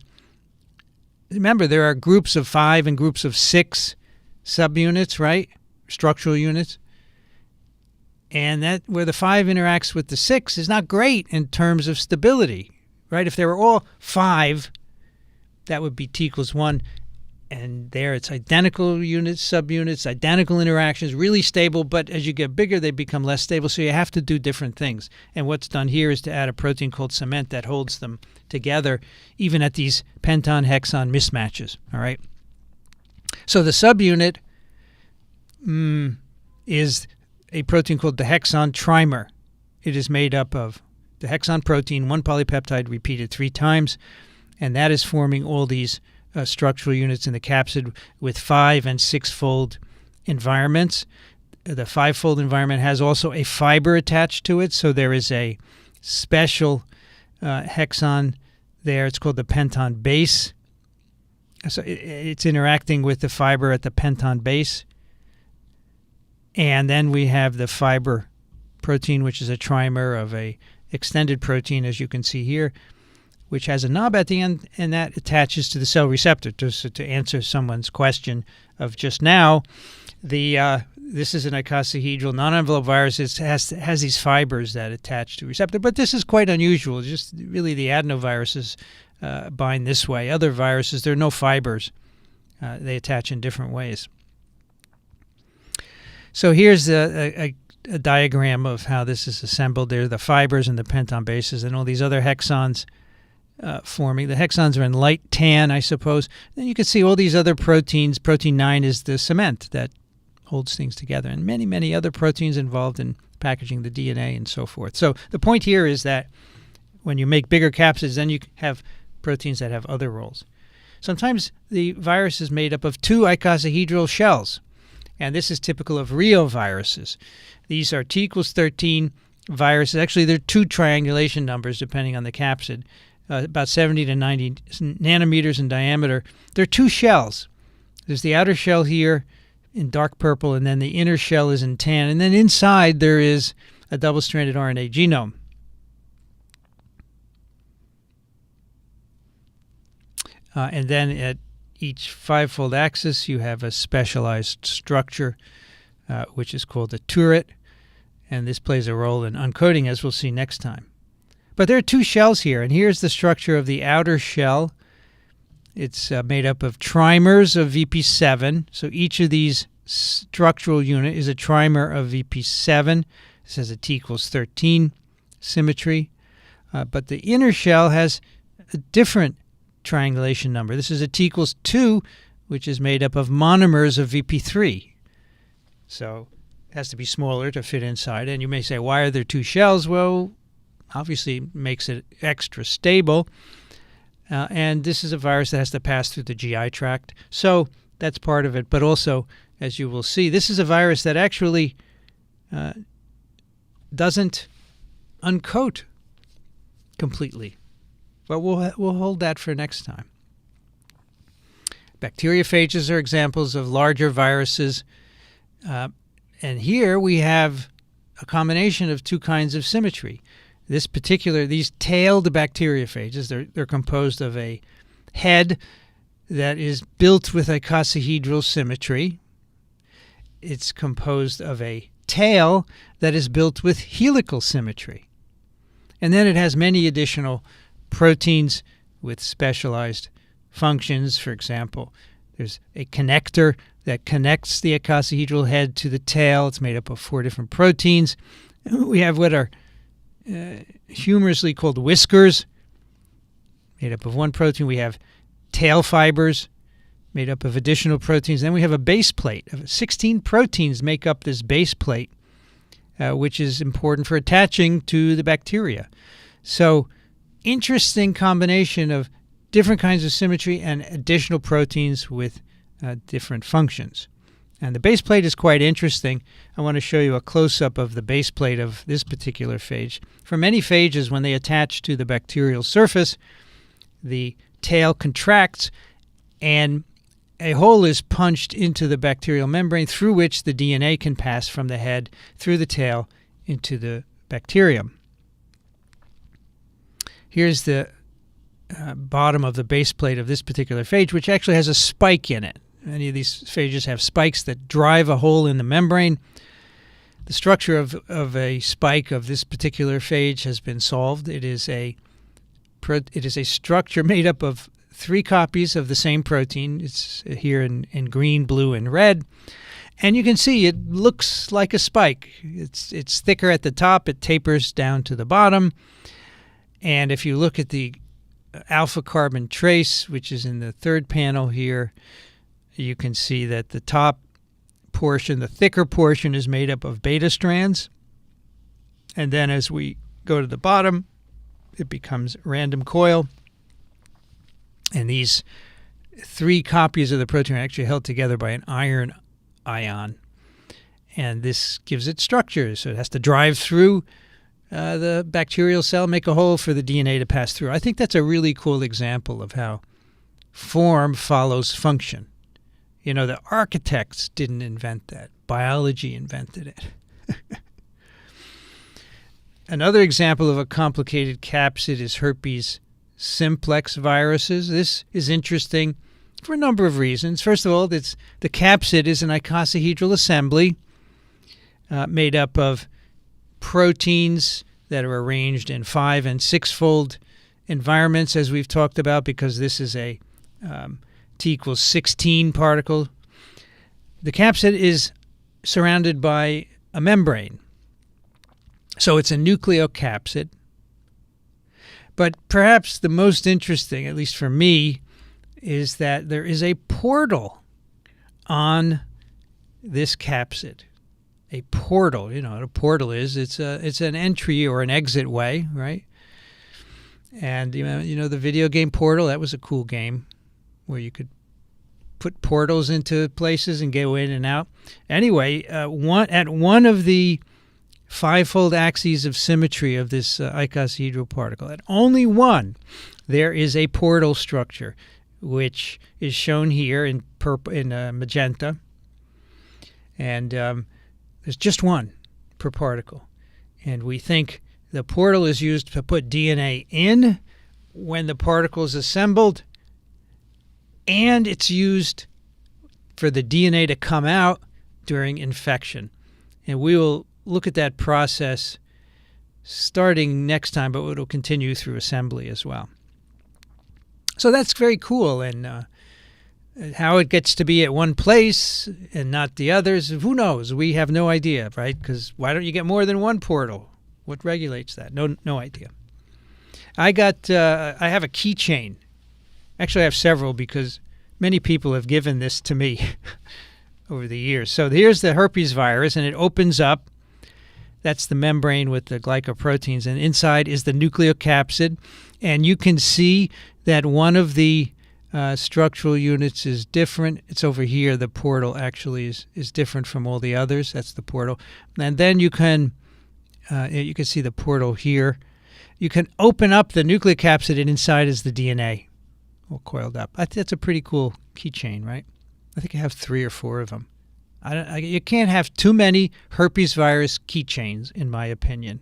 remember, there are groups of 5 and groups of 6 subunits, right? Structural units. And that where the 5 interacts with the 6 is not great in terms of stability, right? If they were all 5, that would be T equals 1. And there it's identical units, subunits, identical interactions, really stable. But as you get bigger, they become less stable. So you have to do different things. And what's done here is to add a protein called cement that holds them together, even at these penton-hexon mismatches, all right? So the subunit is a protein called the hexon trimer. It is made up of the hexon protein, 1 polypeptide repeated 3 times, and that is forming all these structural units in the capsid with 5 and 6-fold environments. The 5-fold environment has also a fiber attached to it, so there is a special hexon there. It's called the penton base. So it's interacting with the fiber at the penton base. And then we have the fiber protein, which is a trimer of a extended protein, as you can see here, which has a knob at the end, and that attaches to the cell receptor. To answer someone's question of just now, this is an icosahedral non-enveloped virus. It has these fibers that attach to the receptor, but this is quite unusual. Just really the adenoviruses bind this way. Other viruses, there are no fibers. They attach in different ways. So here's a diagram of how this is assembled. There are the fibers and the penton bases and all these other hexons forming. The hexons are in light tan, I suppose. Then you can see all these other proteins. Protein 9 is the cement that holds things together, and many, many other proteins involved in packaging the DNA and so forth. So the point here is that when you make bigger capsids, then you have proteins that have other roles. Sometimes the virus is made up of 2 icosahedral shells. And this is typical of reoviruses. These are T equals 13 viruses. Actually, they're 2 triangulation numbers depending on the capsid, about 70 to 90 nanometers in diameter. They're 2 shells. There's the outer shell here in dark purple, and then the inner shell is in tan. And then inside there is a double-stranded RNA genome. And then at each 5-fold axis, you have a specialized structure, which is called a turret, and this plays a role in uncoding, as we'll see next time. But there are 2 shells here, and here's the structure of the outer shell. It's made up of trimers of VP7, so each of these structural unit is a trimer of VP7. This has a T equals 13 symmetry, but the inner shell has a different triangulation number. This is a T equals 2, which is made up of monomers of VP3. So it has to be smaller to fit inside. And you may say, why are there 2 shells? Well, obviously it makes it extra stable. And this is a virus that has to pass through the GI tract. So that's part of it. But also, as you will see, this is a virus that actually doesn't uncoat completely. But we'll hold that for next time. Bacteriophages are examples of larger viruses. And here we have a combination of two kinds of symmetry. These tailed bacteriophages, they're composed of a head that is built with icosahedral symmetry. It's composed of a tail that is built with helical symmetry. And then it has many additional proteins with specialized functions. For example, there's a connector that connects the icosahedral head to the tail. It's made up of 4 different proteins. We have what are humorously called whiskers, made up of 1 protein. We have tail fibers, made up of additional proteins. Then we have a base plate. 16 proteins make up this base plate, which is important for attaching to the bacteria. So, interesting combination of different kinds of symmetry and additional proteins with different functions. And the base plate is quite interesting. I want to show you a close-up of the base plate of this particular phage. For many phages, when they attach to the bacterial surface, the tail contracts and a hole is punched into the bacterial membrane through which the DNA can pass from the head through the tail into the bacterium. Here's the bottom of the base plate of this particular phage, which actually has a spike in it. Many of these phages have spikes that drive a hole in the membrane. The structure of a spike of this particular phage has been solved. It is a structure made up of 3 copies of the same protein. It's here in green, blue, and red. And you can see it looks like a spike. It's thicker at the top. It tapers down to the bottom. And if you look at the alpha carbon trace, which is in the 3rd panel here, you can see that the top portion, the thicker portion, is made up of beta strands. And then as we go to the bottom, it becomes random coil. And these 3 copies of the protein are actually held together by an iron ion. And this gives it structure. So it has to drive through the bacterial cell, make a hole for the DNA to pass through. I think that's a really cool example of how form follows function. You know, the architects didn't invent that. Biology invented it. Another example of a complicated capsid is herpes simplex viruses. This is interesting for a number of reasons. First of all, the capsid is an icosahedral assembly made up of proteins that are arranged in 5- and 6-fold environments, as we've talked about, because this is a T equals 16 particle. The capsid is surrounded by a membrane. So it's a nucleocapsid. But perhaps the most interesting, at least for me, is that there is a portal on this capsid. A portal, you know what a portal is. It's an entry or an exit way, right? And you know the video game Portal, that was a cool game where you could put portals into places and go in and out. Anyway, one of the 5-fold axes of symmetry of this icosahedral particle, at only one, there is a portal structure, which is shown here in purple, in magenta, and there's just one per particle. And we think the portal is used to put DNA in when the particle is assembled, and it's used for the DNA to come out during infection. And we will look at that process starting next time, but it'll continue through assembly as well. So that's very cool. And how it gets to be at one place and not the others, who knows? We have no idea, right? Because why don't you get more than one portal? What regulates that? No idea. I have a keychain. Actually, I have several because many people have given this to me over the years. So here's the Herpesvirus, and it opens up. That's the membrane with the glycoproteins, and inside is the nucleocapsid. And you can see that one of the structural units is different. It's over here. The portal actually is different from all the others. That's the portal. And then you can see the portal here. you can open up the nucleocapsid and inside is the DNA all coiled up. I think that's a pretty cool keychain, right? I think I have 3 or 4 of them. You can't have too many herpesvirus keychains, in my opinion.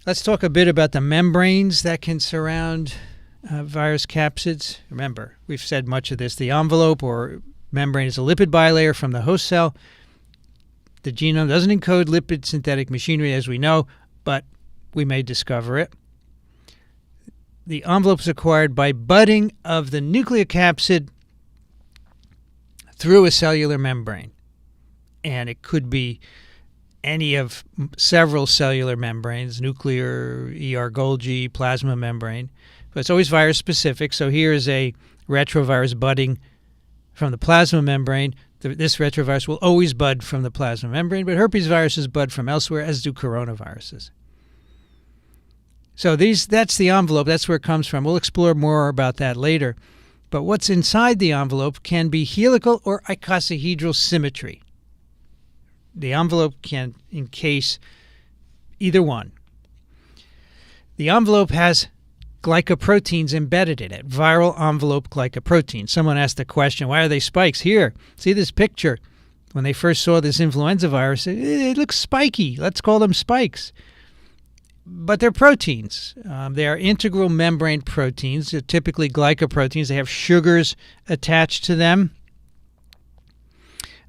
Let's talk a bit about the membranes that can surround virus capsids. Remember, we've said much of this. The envelope or membrane is a lipid bilayer from the host cell. The genome doesn't encode lipid synthetic machinery, as we know, but we may discover it. The envelope is acquired by budding of the nucleocapsid through a cellular membrane. And it could be any of several cellular membranes, nuclear, ER Golgi, plasma membrane. But it's always virus-specific. So here is a retrovirus budding from the plasma membrane. This retrovirus will always bud from the plasma membrane, but herpesviruses bud from elsewhere, as do coronaviruses. So that's the envelope. That's where it comes from. We'll explore more about that later. But what's inside the envelope can be helical or icosahedral symmetry. The envelope can encase either one. The envelope has glycoproteins embedded in it, viral envelope glycoproteins. Someone asked the question, why are they spikes? Here, see this picture. When they first saw this influenza virus, it looks spiky. Let's call them spikes. But they're proteins. They are integral membrane proteins. They're typically glycoproteins. They have sugars attached to them.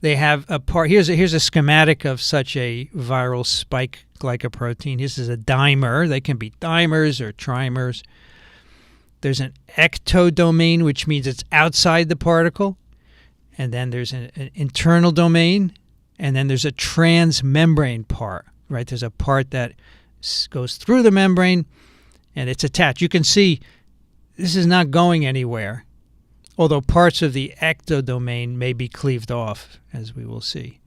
They have a part. Here's a schematic of such a viral spike glycoprotein. This is a dimer. They can be dimers or trimers. There's an ectodomain, which means it's outside the particle. And then there's an internal domain. And then there's a transmembrane part, right? There's a part that goes through the membrane and it's attached. You can see this is not going anywhere, although parts of the ectodomain may be cleaved off, as we will see.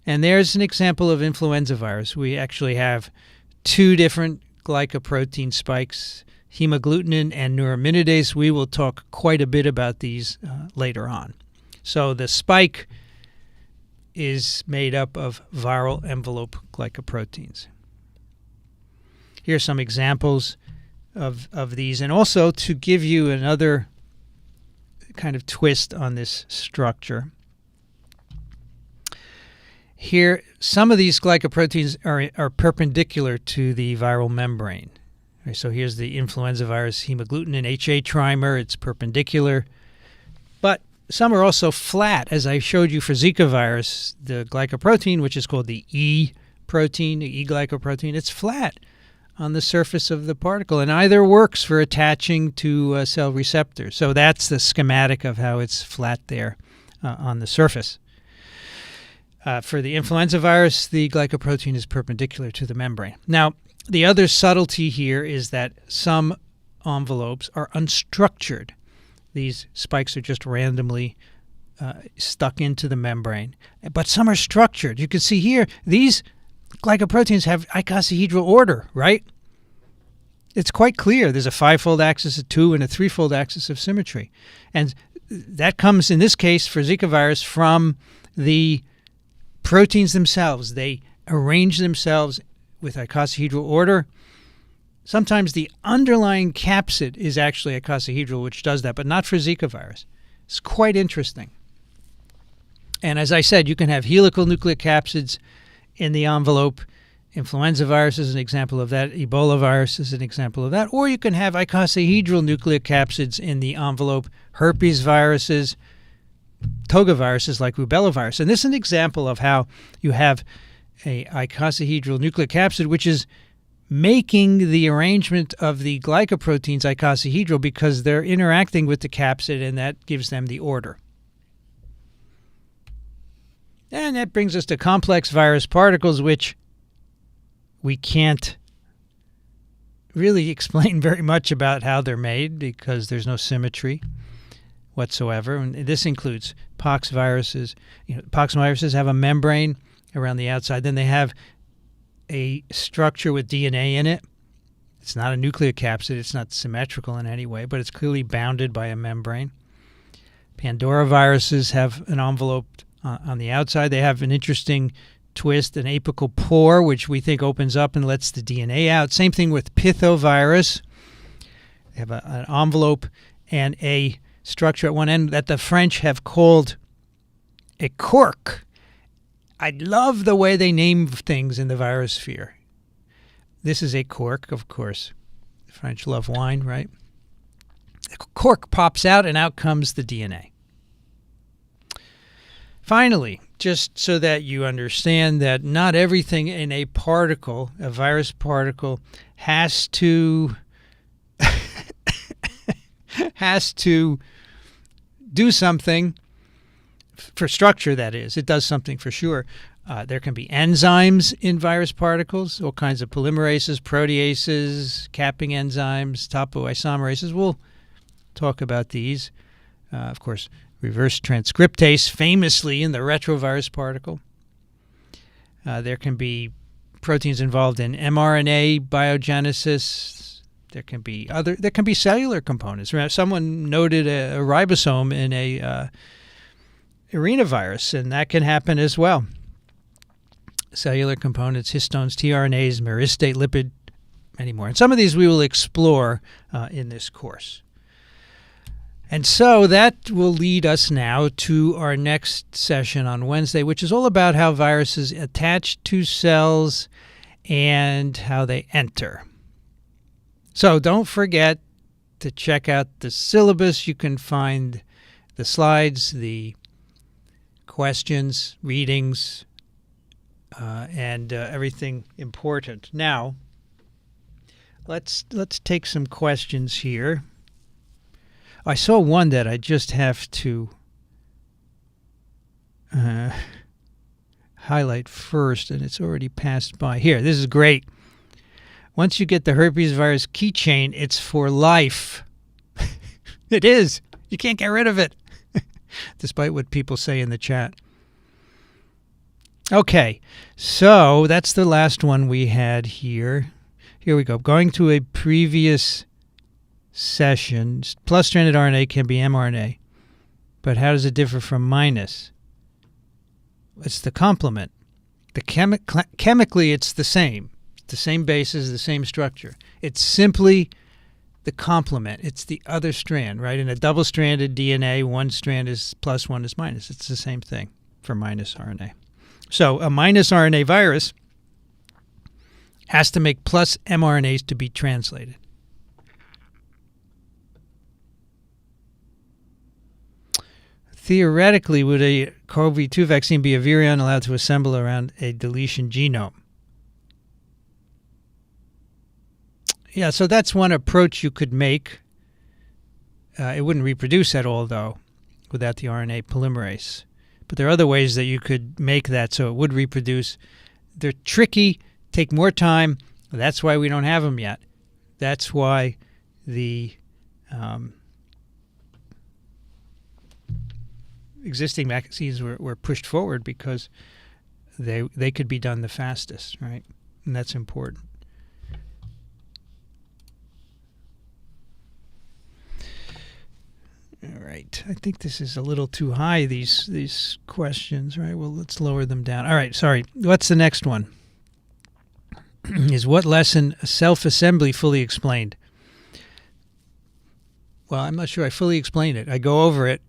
And there's an example of influenza virus. We actually have 2 different glycoprotein spikes, hemagglutinin and neuraminidase. We will talk quite a bit about these later on. So the spike is made up of viral envelope glycoproteins. Here are some examples of these, and also to give you another kind of twist on this structure. Here, some of these glycoproteins are perpendicular to the viral membrane. Okay, so here's the influenza virus hemagglutinin HA trimer. It's perpendicular. But some are also flat, as I showed you for Zika virus. The glycoprotein, which is called the E protein, the E glycoprotein, it's flat on the surface of the particle, and either works for attaching to cell receptors. So that's the schematic of how it's flat there on the surface. For the influenza virus, the glycoprotein is perpendicular to the membrane. Now, the other subtlety here is that some envelopes are unstructured. These spikes are just randomly stuck into the membrane, but some are structured. You can see here, these glycoproteins have icosahedral order, right? It's quite clear. There's a 5-fold axis, a 2, and a 3-fold axis of symmetry. And that comes, in this case, for Zika virus, from the proteins themselves. They arrange themselves with icosahedral order. Sometimes the underlying capsid is actually icosahedral, which does that, but not for Zika virus. It's quite interesting. And as I said, you can have helical nucleocapsids in the envelope. Influenza virus is an example of that. Ebola virus is an example of that. Or you can have icosahedral nucleocapsids in the envelope. Herpes viruses, toga viruses like rubella virus. And this is an example of how you have a icosahedral nucleocapsid, which is making the arrangement of the glycoproteins icosahedral because they're interacting with the capsid, and that gives them the order. And that brings us to complex virus particles, which we can't really explain very much about how they're made because there's no symmetry whatsoever. And this includes pox viruses. Pox viruses have a membrane around the outside. Then they have a structure with DNA in it. It's not a nucleocapsid. It's not symmetrical in any way, but it's clearly bounded by a membrane. Pandora viruses have an envelope on the outside. They have an interesting twist, an apical pore, which we think opens up and lets the DNA out. Same thing with pithovirus. They have an envelope and a structure at one end that the French have called a cork. I love the way they name things in the virus sphere. This is a cork, of course. The French love wine, right? The cork pops out, and out comes the DNA. Finally, just so that you understand that not everything in a particle, a virus particle, has to do something for structure, that is. It does something for sure. There can be enzymes in virus particles, all kinds of polymerases, proteases, capping enzymes, topoisomerases. We'll talk about these. Of course, reverse transcriptase, famously in the retrovirus particle. There can be proteins involved in mRNA biogenesis. There can be cellular components. Someone noted a ribosome in a arenavirus, and that can happen as well. Cellular components, histones, tRNAs, myristate, lipid, many more. And some of these we will explore in this course. And so that will lead us now to our next session on Wednesday, which is all about how viruses attach to cells and how they enter. So don't forget to check out the syllabus. You can find the slides, the questions, readings, and everything important. Now, let's take some questions here. I saw one that I just have to highlight first, and it's already passed by. Here, this is great. Once you get the herpesvirus keychain, it's for life. It is. You can't get rid of it, despite what people say in the chat. Okay, so that's the last one we had here. Here we go. Going to a previous session, plus-stranded RNA can be mRNA, but how does it differ from minus? It's the complement. Chemically, it's the same. The same bases, the same structure. It's simply the complement. It's the other strand, right? In a double-stranded DNA, one strand is plus, one is minus. It's the same thing for minus RNA. So a minus RNA virus has to make plus mRNAs to be translated. Theoretically, would a COVID-2 vaccine be a virion allowed to assemble around a deletion genome? Yeah, so that's one approach you could make. It wouldn't reproduce at all, though, without the RNA polymerase. But there are other ways that you could make that so it would reproduce. They're tricky, take more time. That's why we don't have them yet. That's why the existing vaccines were pushed forward, because they could be done the fastest, right? And that's important. All right. I think this is a little too high, these questions, right? Well, let's lower them down. All right. Sorry. What's the next one? Is what lesson self-assembly fully explained? Well, I'm not sure I fully explained it. I go over it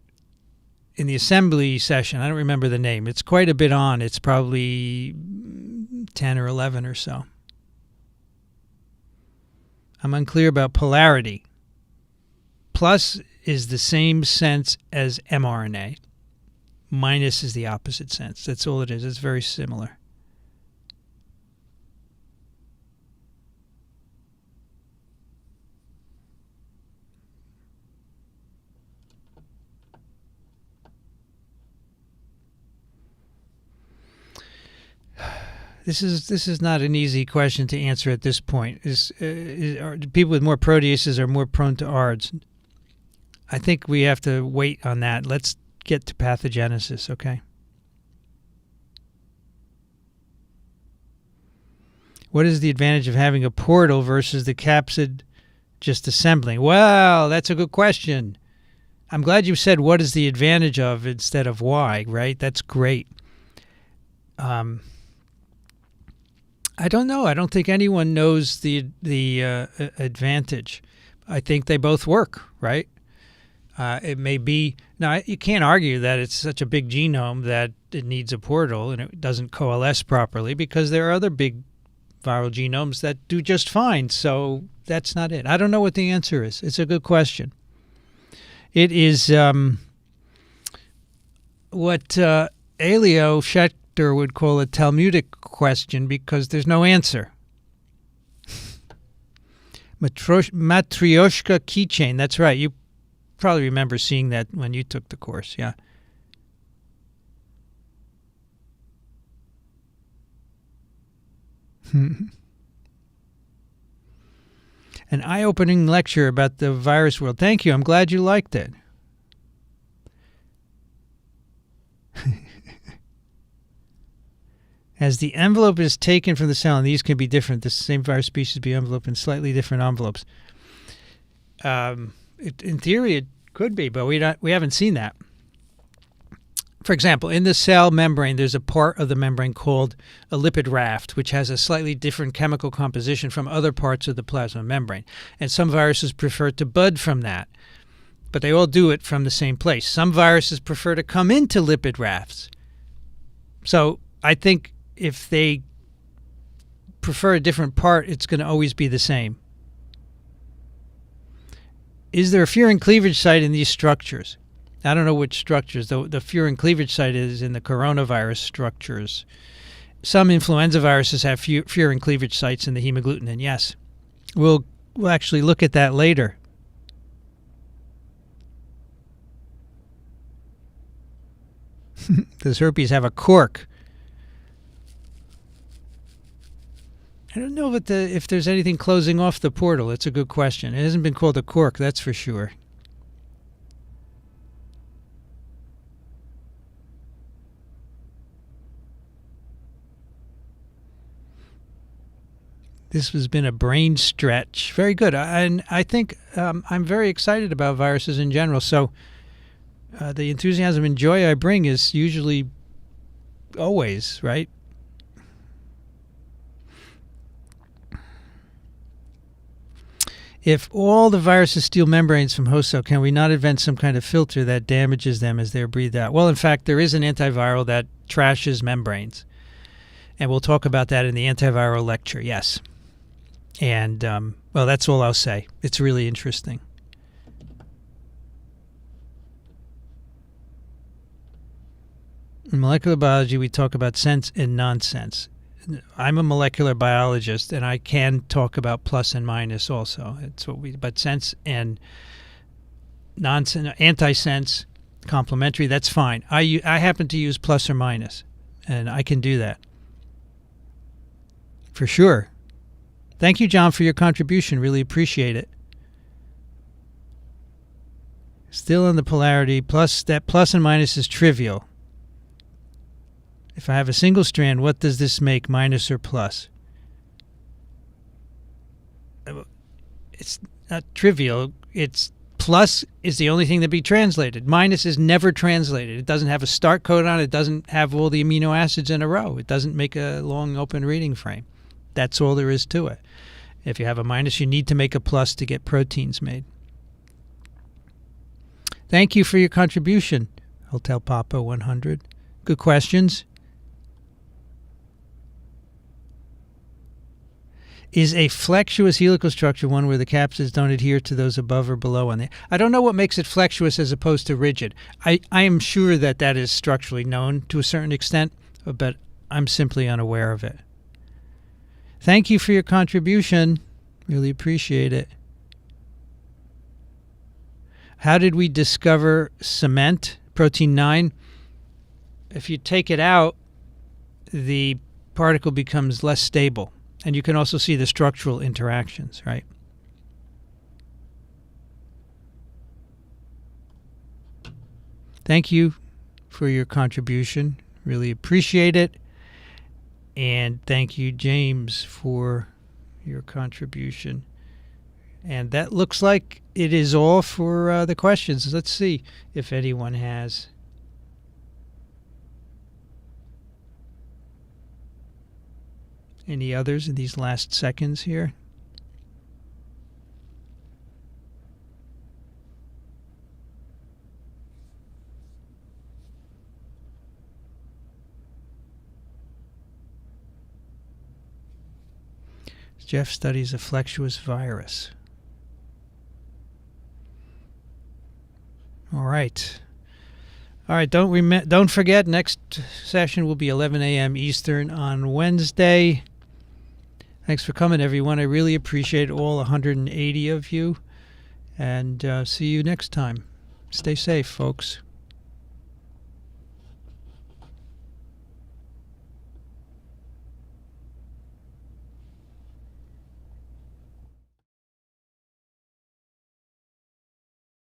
in the assembly session. I don't remember the name. It's quite a bit on. It's probably 10 or 11 or so. I'm unclear about polarity. Plus is the same sense as mRNA. Minus is the opposite sense. That's all it is. It's very similar. This is not an easy question to answer at this point. Are people with more proteases are more prone to ARDS? I think we have to wait on that. Let's get to pathogenesis, okay? What is the advantage of having a portal versus the capsid just assembling? Well, that's a good question. I'm glad you said what is the advantage of instead of why, right? That's great. I don't know. I don't think anyone knows the advantage. I think they both work, right? It may be now. You can't argue that it's such a big genome that it needs a portal and it doesn't coalesce properly, because there are other big viral genomes that do just fine. So that's not it. I don't know what the answer is. It's a good question. It is what Elio Schechter would call a Talmudic question, because there's no answer. Matryoshka keychain. That's right. You probably remember seeing that when you took the course. Yeah. An eye-opening lecture about the virus world. Thank you. I'm glad you liked it. As the envelope is taken from the cell, and these can be different, the same virus species be enveloped in slightly different envelopes. In theory, it could be, but we haven't seen that. For example, in the cell membrane, there's a part of the membrane called a lipid raft, which has a slightly different chemical composition from other parts of the plasma membrane. And some viruses prefer to bud from that, but they all do it from the same place. Some viruses prefer to come into lipid rafts. So I think if they prefer a different part, it's going to always be the same. Is there a furin cleavage site in these structures? I don't know which structures. The furin cleavage site is in the coronavirus structures. Some influenza viruses have furin cleavage sites in the hemagglutinin. Yes. We'll actually look at that later. Does herpes have a cork? I don't know if there's anything closing off the portal. It's a good question. It hasn't been called a cork, that's for sure. This has been a brain stretch. Very good. And I think I'm very excited about viruses in general. So the enthusiasm and joy I bring is usually always, right? If all the viruses steal membranes from host cell, can we not invent some kind of filter that damages them as they're breathed out? Well, in fact, there is an antiviral that trashes membranes. And we'll talk about that in the antiviral lecture, yes. And, well, that's all I'll say. It's really interesting. In molecular biology, we talk about sense and nonsense. I'm a molecular biologist, and I can talk about plus and minus also. It's what but sense and nonsense, anti-sense, complementary, that's fine. I happen to use plus or minus, and I can do that. For sure. Thank you, John, for your contribution. Really appreciate it. Still on the polarity, that plus and minus is trivial. If I have a single strand, what does this make, minus or plus? It's not trivial. It's plus is the only thing that be translated. Minus is never translated. It doesn't have a start codon. It doesn't have all the amino acids in a row. It doesn't make a long open reading frame. That's all there is to it. If you have a minus, you need to make a plus to get proteins made. Thank you for your contribution, Hotel Papa 100. Good questions. Is a flexuous helical structure one where the capsids don't adhere to those above or below on the... I don't know what makes it flexuous as opposed to rigid. I am sure that is structurally known to a certain extent, but I'm simply unaware of it. Thank you for your contribution. Really appreciate it. How did we discover cement, protein 9? If you take it out, the particle becomes less stable. And you can also see the structural interactions, right? Thank you for your contribution. Really appreciate it. And thank you, James, for your contribution. And that looks like it is all for the questions. Let's see if anyone has. Any others in these last seconds here? Jeff studies a flexuous virus. All right. All right, don't forget, next session will be 11 a.m. Eastern on Wednesday. Thanks for coming, everyone. I really appreciate all 180 of you. And see you next time. Stay safe, folks.